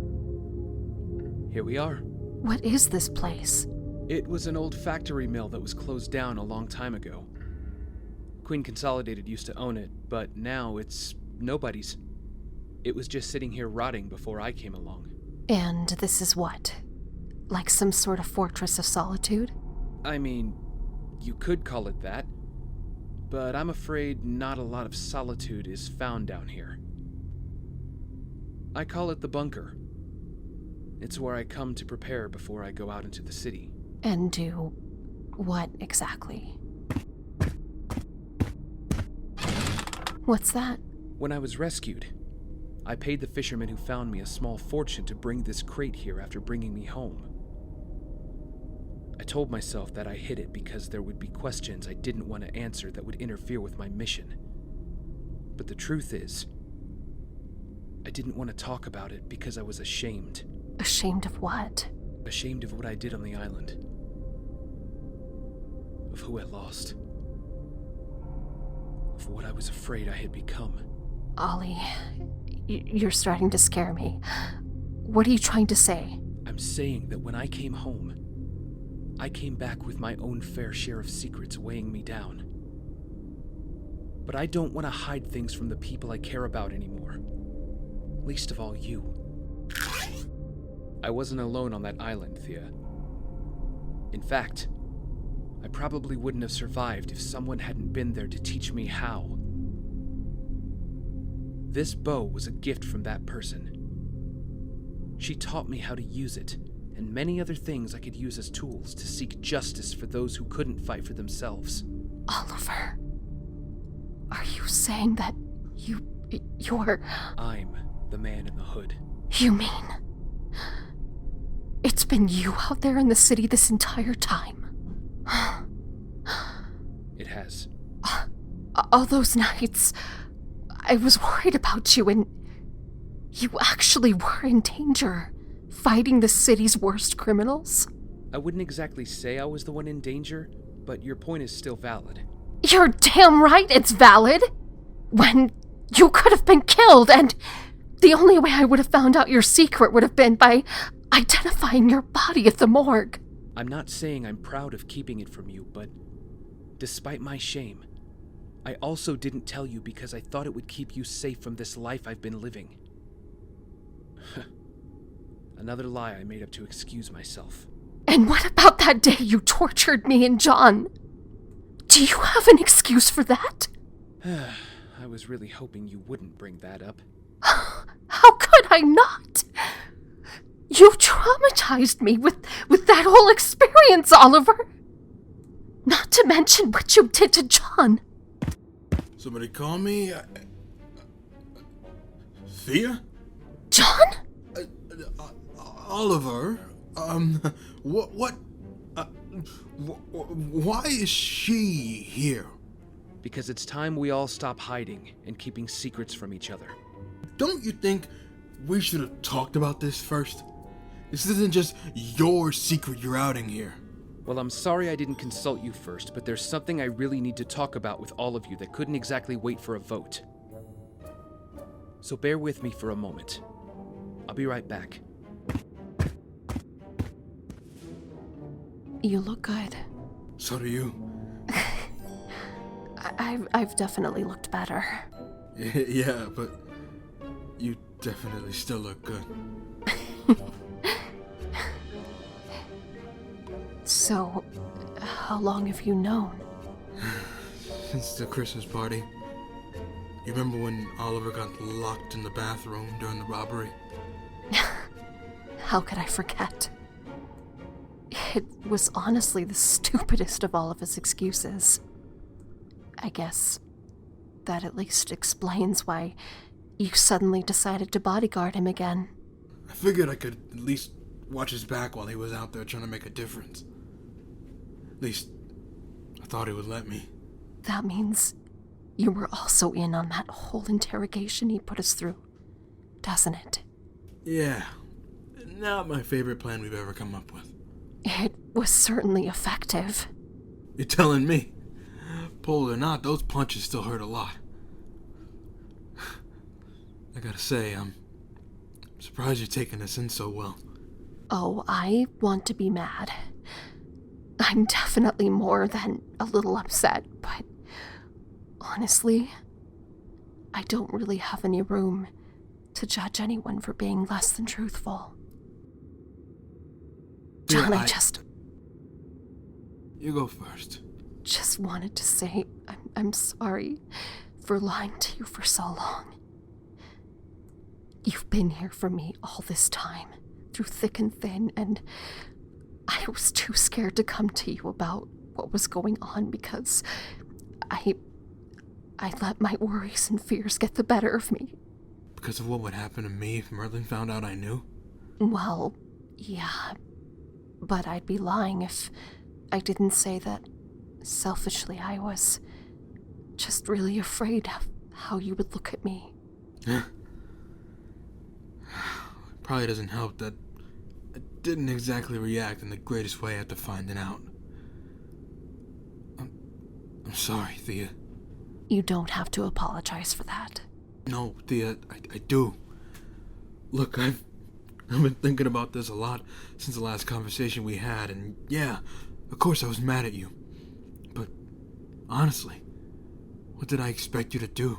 here we are. What is this place? It was an old factory mill that was closed down a long time ago. Queen Consolidated used to own it, but now it's nobody's. It was just sitting here rotting before I came along. And this is what? Like some sort of fortress of solitude? I mean, you could call it that, but I'm afraid not a lot of solitude is found down here. I call it the bunker. It's where I come to prepare before I go out into the city. And do what exactly? What's that? When I was rescued, I paid the fisherman who found me a small fortune to bring this crate here after bringing me home. I told myself that I hid it because there would be questions I didn't want to answer that would interfere with my mission. But the truth is, I didn't want to talk about it because I was ashamed. Ashamed of what? Ashamed of what I did on the island. Of who I lost. Of what I was afraid I had become. Ollie, you're starting to scare me. What are you trying to say? I'm saying that when I came home, I came back with my own fair share of secrets weighing me down. But I don't want to hide things from the people I care about anymore. Least of all you. I wasn't alone on that island, Thea. In fact, I probably wouldn't have survived if someone hadn't been there to teach me how. This bow was a gift from that person. She taught me how to use it, and many other things I could use as tools to seek justice for those who couldn't fight for themselves. Oliver, are you saying that you're... I'm the man in the hood. You mean... it's been you out there in the city this entire time? It has. All those nights, I was worried about you, and you actually were in danger, fighting the city's worst criminals? I wouldn't exactly say I was the one in danger, but your point is still valid. You're damn right it's valid! When you could have been killed, and the only way I would have found out your secret would have been by identifying your body at the morgue. I'm not saying I'm proud of keeping it from you, but despite my shame, I also didn't tell you because I thought it would keep you safe from this life I've been living. Another lie I made up to excuse myself. And what about that day you tortured me and John? Do you have an excuse for that? I was really hoping you wouldn't bring that up. How could I not? You traumatized me with that whole experience, Oliver. Not to mention what you did to John. Somebody call me? Thea? John? Oliver? Why is she here? Because it's time we all stop hiding and keeping secrets from each other. Don't you think we should have talked about this first? This isn't just your secret you're outing here. Well, I'm sorry I didn't consult you first, but there's something I really need to talk about with all of you that couldn't exactly wait for a vote. So bear with me for a moment. I'll be right back. You look good. So do you. I've definitely looked better. Yeah, but you definitely still look good. So, how long have you known? Since the Christmas party. You remember when Oliver got locked in the bathroom during the robbery? How could I forget? It was honestly the stupidest of all of his excuses. I guess that at least explains why you suddenly decided to bodyguard him again. I figured I could at least watch his back while he was out there trying to make a difference. At least, I thought he would let me. That means you were also in on that whole interrogation he put us through, doesn't it? Yeah. Not my favorite plan we've ever come up with. It was certainly effective. You're telling me? Pulled or not, those punches still hurt a lot. I gotta say, I'm surprised you're taking this in so well. Oh, I want to be mad. I'm definitely more than a little upset, but honestly, I don't really have any room to judge anyone for being less than truthful. John, Yeah, just... You go first. Just wanted to say I'm sorry for lying to you for so long. You've been here for me all this time, through thick and thin, and I was too scared to come to you about what was going on because I let my worries and fears get the better of me. Because of what would happen to me if Merlyn found out I knew? Well, yeah, but I'd be lying if I didn't say that selfishly I was just really afraid of how you would look at me. Probably doesn't help that I didn't exactly react in the greatest way after finding out. I'm sorry, Thea. You don't have to apologize for that. No, Thea, I do. Look, I've been thinking about this a lot since the last conversation we had, and yeah, of course I was mad at you. But honestly, what did I expect you to do?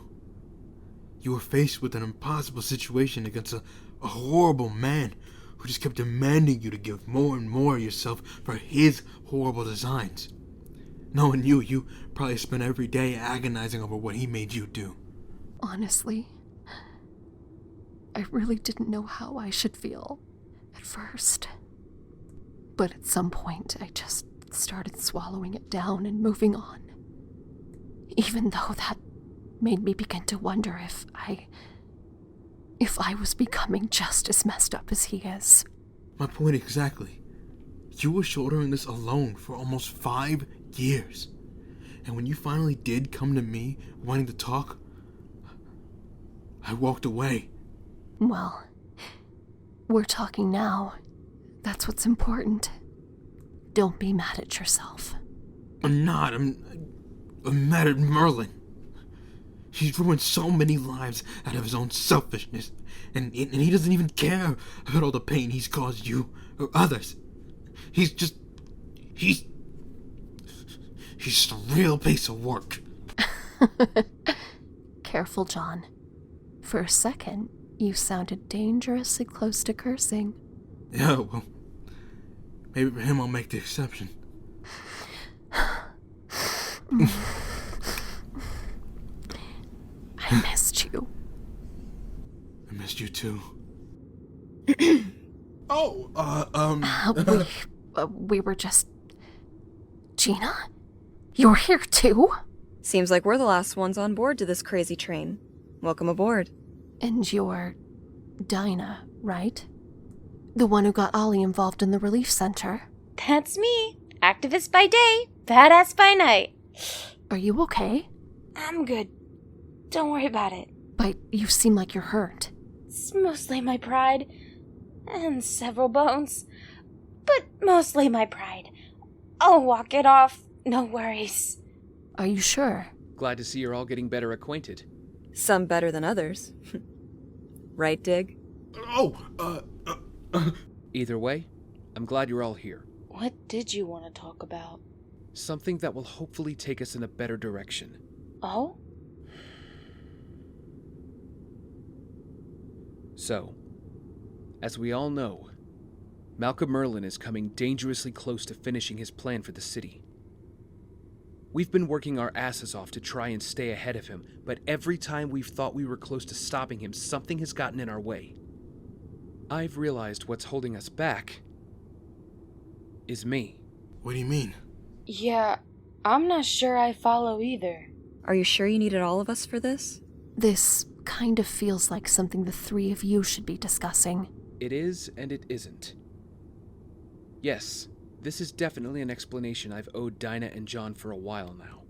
You were faced with an impossible situation against a horrible man who just kept demanding you to give more and more of yourself for his horrible designs. Knowing you probably spent every day agonizing over what he made you do. Honestly, I really didn't know how I should feel at first. But at some point, I just started swallowing it down and moving on. Even though that made me begin to wonder if I was becoming just as messed up as he is. My point exactly. You were shouldering this alone for almost 5 years. And when you finally did come to me wanting to talk, I walked away. Well, we're talking now. That's what's important. Don't be mad at yourself. I'm not. I'm mad at Merlyn. He's ruined so many lives out of his own selfishness, and he doesn't even care about all the pain he's caused you or others. He's just a real piece of work. Careful, John. For a second, you sounded dangerously close to cursing. Yeah, well, maybe for him I'll make the exception. I missed you. I missed you too. We were just... Gina? You're here too? Seems like we're the last ones on board to this crazy train. Welcome aboard. And you're... Dinah, right? The one who got Ollie involved in the relief center. That's me. Activist by day, badass by night. Are you okay? I'm good. Don't worry about it. But you seem like you're hurt. It's mostly my pride. And several bones. But mostly my pride. I'll walk it off. No worries. Are you sure? Glad to see you're all getting better acquainted. Some better than others. Right, Dig? Either way, I'm glad you're all here. What did you want to talk about? Something that will hopefully take us in a better direction. Oh? So, as we all know, Malcolm Merlyn is coming dangerously close to finishing his plan for the city. We've been working our asses off to try and stay ahead of him, but every time we've thought we were close to stopping him, something has gotten in our way. I've realized what's holding us back is me. What do you mean? Yeah, I'm not sure I follow either. Are you sure you needed all of us for this? This kind of feels like something the three of you should be discussing. It is and it isn't. Yes, this is definitely an explanation I've owed Dinah and John for a while now.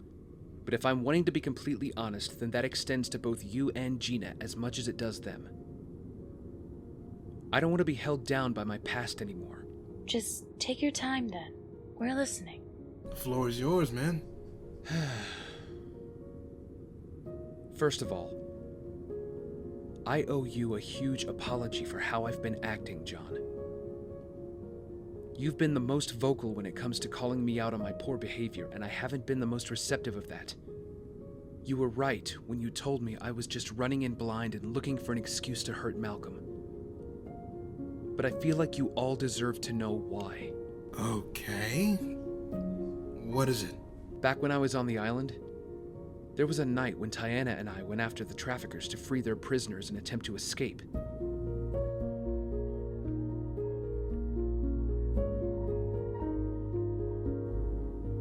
But if I'm wanting to be completely honest, then that extends to both you and Gina as much as it does them. I don't want to be held down by my past anymore. Just take your time then. We're listening. The floor is yours, man. First of all, I owe you a huge apology for how I've been acting, John. You've been the most vocal when it comes to calling me out on my poor behavior, and I haven't been the most receptive of that. You were right when you told me I was just running in blind and looking for an excuse to hurt Malcolm. But I feel like you all deserve to know why. Okay. What is it? Back when I was on the island, there was a night when Tiana and I went after the traffickers to free their prisoners and attempt to escape.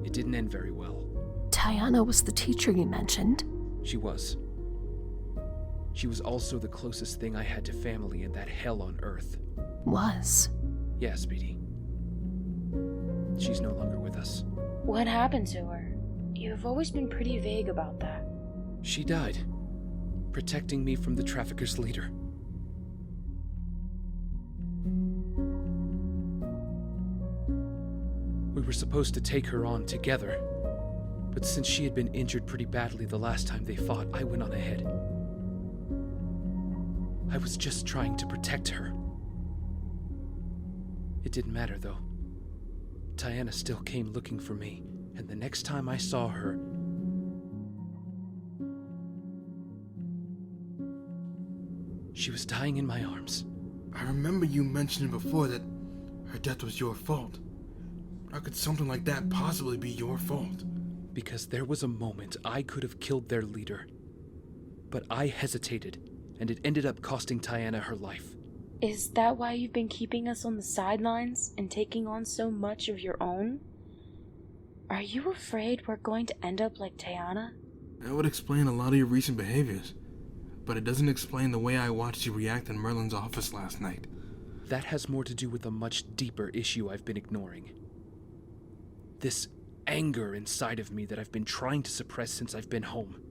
It didn't end very well. Tiana was the teacher you mentioned. She was. She was also the closest thing I had to family in that hell on Earth. Was? Yeah, Speedy. She's no longer with us. What happened to her? You've always been pretty vague about that. She died, protecting me from the traffickers' leader. We were supposed to take her on together, but since she had been injured pretty badly the last time they fought, I went on ahead. I was just trying to protect her. It didn't matter, though. Tiana still came looking for me, and the next time I saw her, she was dying in my arms. I remember you mentioning before that her death was your fault. How could something like that possibly be your fault? Because there was a moment I could have killed their leader. But I hesitated, and it ended up costing Tiana her life. Is that why you've been keeping us on the sidelines and taking on so much of your own? Are you afraid we're going to end up like Tiana? That would explain a lot of your recent behaviors. But it doesn't explain the way I watched you react in Merlyn's office last night. That has more to do with a much deeper issue I've been ignoring. This anger inside of me that I've been trying to suppress since I've been home.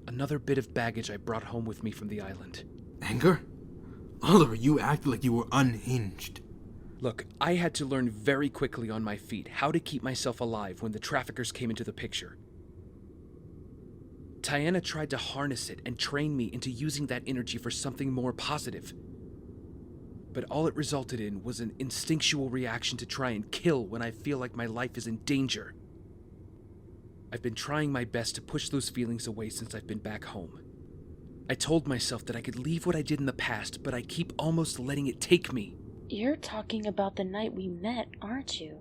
Another bit of baggage I brought home with me from the island. Anger? Oliver, you acted like you were unhinged. Look, I had to learn very quickly on my feet how to keep myself alive when the traffickers came into the picture. Tiana tried to harness it and train me into using that energy for something more positive. But all it resulted in was an instinctual reaction to try and kill when I feel like my life is in danger. I've been trying my best to push those feelings away since I've been back home. I told myself that I could leave what I did in the past, but I keep almost letting it take me. You're talking about the night we met, aren't you?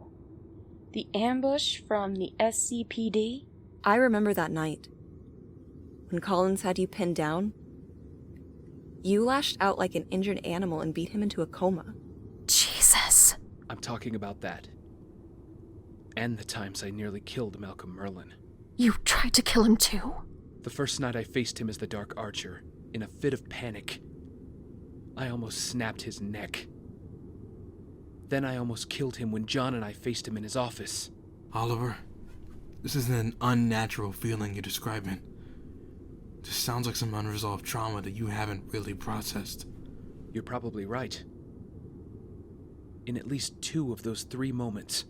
The ambush from the SCPD? I remember that night. When Collins had you pinned down, you lashed out like an injured animal and beat him into a coma. Jesus. I'm talking about that. And the times I nearly killed Malcolm Merlyn. You tried to kill him too? The first night I faced him as the Dark Archer, in a fit of panic. I almost snapped his neck. Then I almost killed him when John and I faced him in his office. Oliver, this isn't an unnatural feeling you're describing. This sounds like some unresolved trauma that you haven't really processed. You're probably right. In at least 2 of those 3 moments,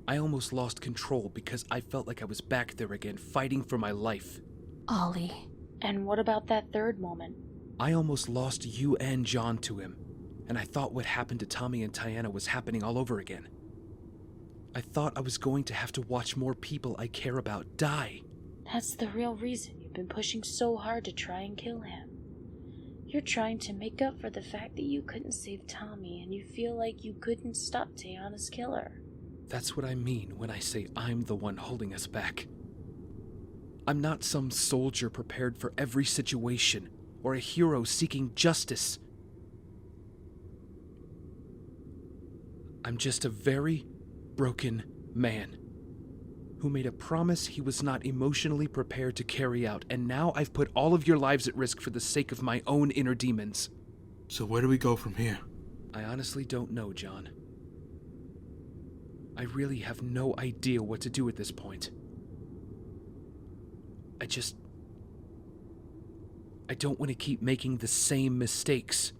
I almost lost control because I felt like I was back there again, fighting for my life. Ollie. And what about that third moment? I almost lost you and John to him, and I thought what happened to Tommy and Tiana was happening all over again. I thought I was going to have to watch more people I care about die. That's the real reason you've been pushing so hard to try and kill him. You're trying to make up for the fact that you couldn't save Tommy and you feel like you couldn't stop Tiana's killer. That's what I mean when I say I'm the one holding us back. I'm not some soldier prepared for every situation, or a hero seeking justice. I'm just a very broken man who made a promise he was not emotionally prepared to carry out, and now I've put all of your lives at risk for the sake of my own inner demons. So where do we go from here? I honestly don't know, John. I really have no idea what to do at this point. I don't want to keep making the same mistakes.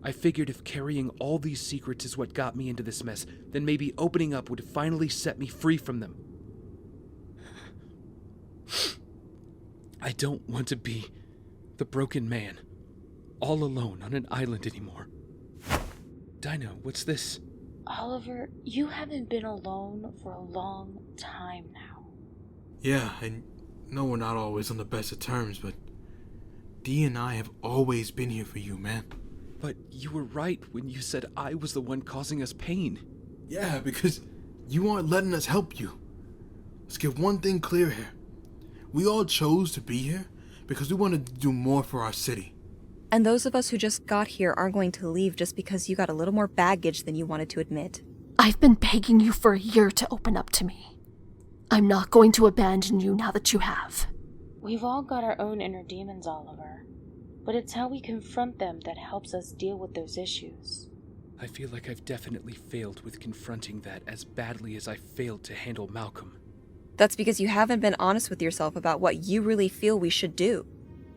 I figured if carrying all these secrets is what got me into this mess, then maybe opening up would finally set me free from them. I don't want to be the broken man, all alone on an island anymore. Dinah, what's this? Oliver, you haven't been alone for a long time now. Yeah, I know we're not always on the best of terms, but Dee and I have always been here for you, man. But you were right when you said I was the one causing us pain. Yeah, because you aren't letting us help you. Let's get one thing clear here. We all chose to be here because we wanted to do more for our city. And those of us who just got here aren't going to leave just because you got a little more baggage than you wanted to admit. I've been begging you for a year to open up to me. I'm not going to abandon you now that you have. We've all got our own inner demons, Oliver. But it's how we confront them that helps us deal with those issues. I feel like I've definitely failed with confronting that as badly as I failed to handle Malcolm. That's because you haven't been honest with yourself about what you really feel we should do.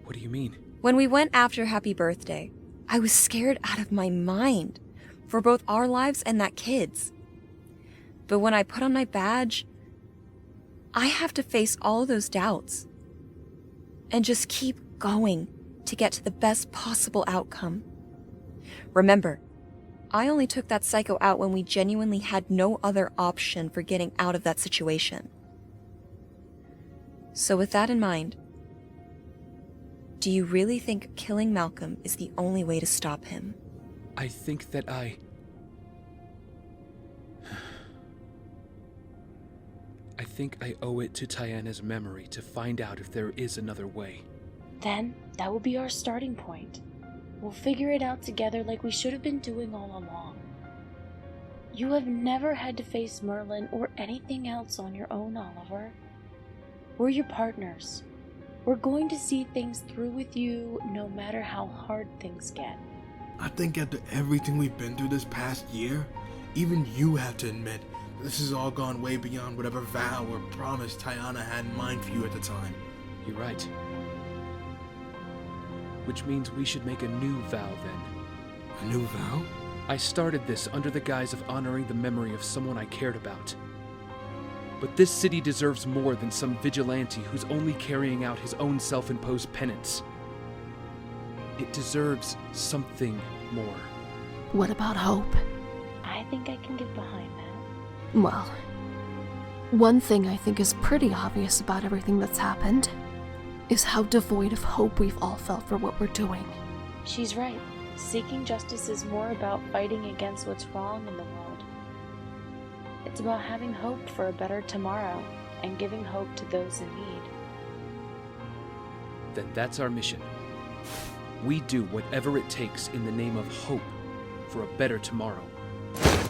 What do you mean? When we went after Happy Birthday, I was scared out of my mind for both our lives and that kid's. But when I put on my badge, I have to face all of those doubts and just keep going to get to the best possible outcome. Remember, I only took that psycho out when we genuinely had no other option for getting out of that situation. So with that in mind, do you really think killing Malcolm is the only way to stop him? I think that I think I owe it to Tiana's memory to find out if there is another way. Then, that will be our starting point. We'll figure it out together like we should have been doing all along. You have never had to face Merlyn or anything else on your own, Oliver. We're your partners. We're going to see things through with you no matter how hard things get. I think after everything we've been through this past year, even you have to admit this has all gone way beyond whatever vow or promise Taiana had in mind for you at the time. You're right. Which means we should make a new vow then. A new vow? I started this under the guise of honoring the memory of someone I cared about. But this city deserves more than some vigilante who's only carrying out his own self-imposed penance. It deserves something more. What about hope? I think I can get behind that. Well, one thing I think is pretty obvious about everything that's happened is how devoid of hope we've all felt for what we're doing. She's right. Seeking justice is more about fighting against what's wrong in the world. It's about having hope for a better tomorrow and giving hope to those in need. Then that's our mission. We do whatever it takes in the name of hope for a better tomorrow.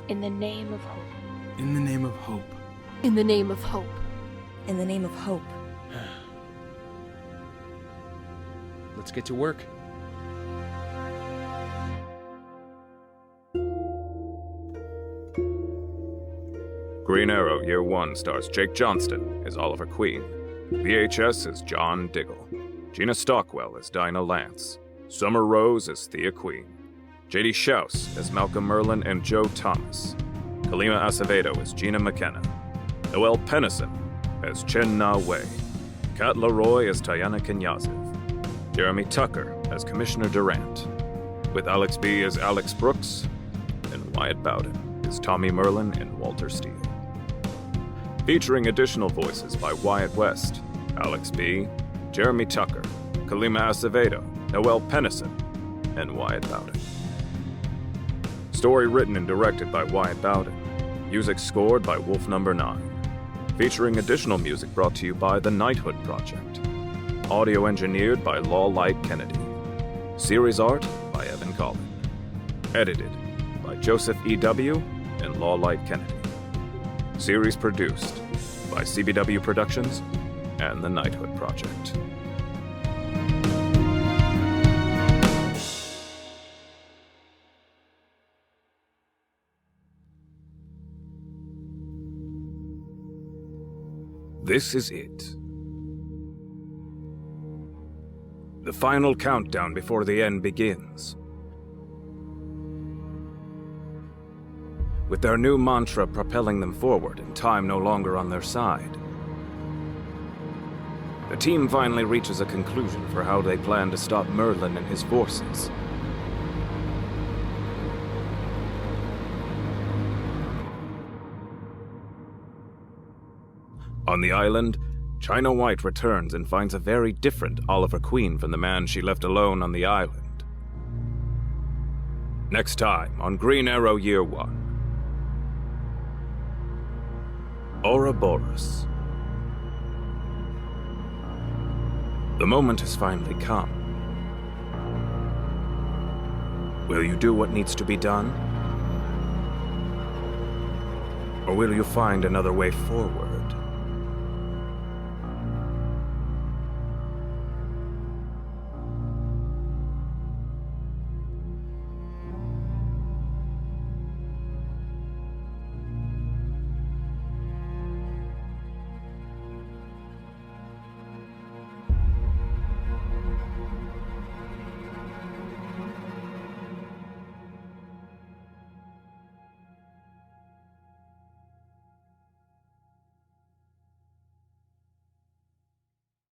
In the name of hope. In the name of hope. In the name of hope. In the name of hope. Let's get to work. Green Arrow Year 1 stars Jake Johnston as Oliver Queen. VHS as John Diggle. Gina Stockwell as Dinah Lance. Summer Rose as Thea Queen. J.D. Shouse as Malcolm Merlyn and Joe Thomas. Colima Acevedo as Gina McKenna. Noelle Pennison as Chen Na Wei. Kat Leroy as Taiana Knyazev. Jeremy Tucker as Commissioner Durante. With Alex B. as Alex Brooks. And Wyatt Bowden as Tommy Merlyn and Walter Steele. Featuring additional voices by Wyatt West, Alex B., Jeremy Tucker, Colima Acevedo, Noelle Pennison, and Wyatt Bowden. Story written and directed by Wyatt Bowden. Music scored by Wolf Number 9. Featuring additional music brought to you by the Knighthood Project. Audio engineered by Lawlight Kennedy. Series art by Evan Collin. Edited by Joseph E.W. and Lawlight Kennedy. Series produced by CBW Productions and the Knighthood Project. This is it. The final countdown before the end begins. With their new mantra propelling them forward and time no longer on their side, the team finally reaches a conclusion for how they plan to stop Merlyn and his forces. On the island, China White returns and finds a very different Oliver Queen from the man she left alone on the island. Next time on Green Arrow Year 1. Ouroboros. The moment has finally come. Will you do what needs to be done? Or will you find another way forward?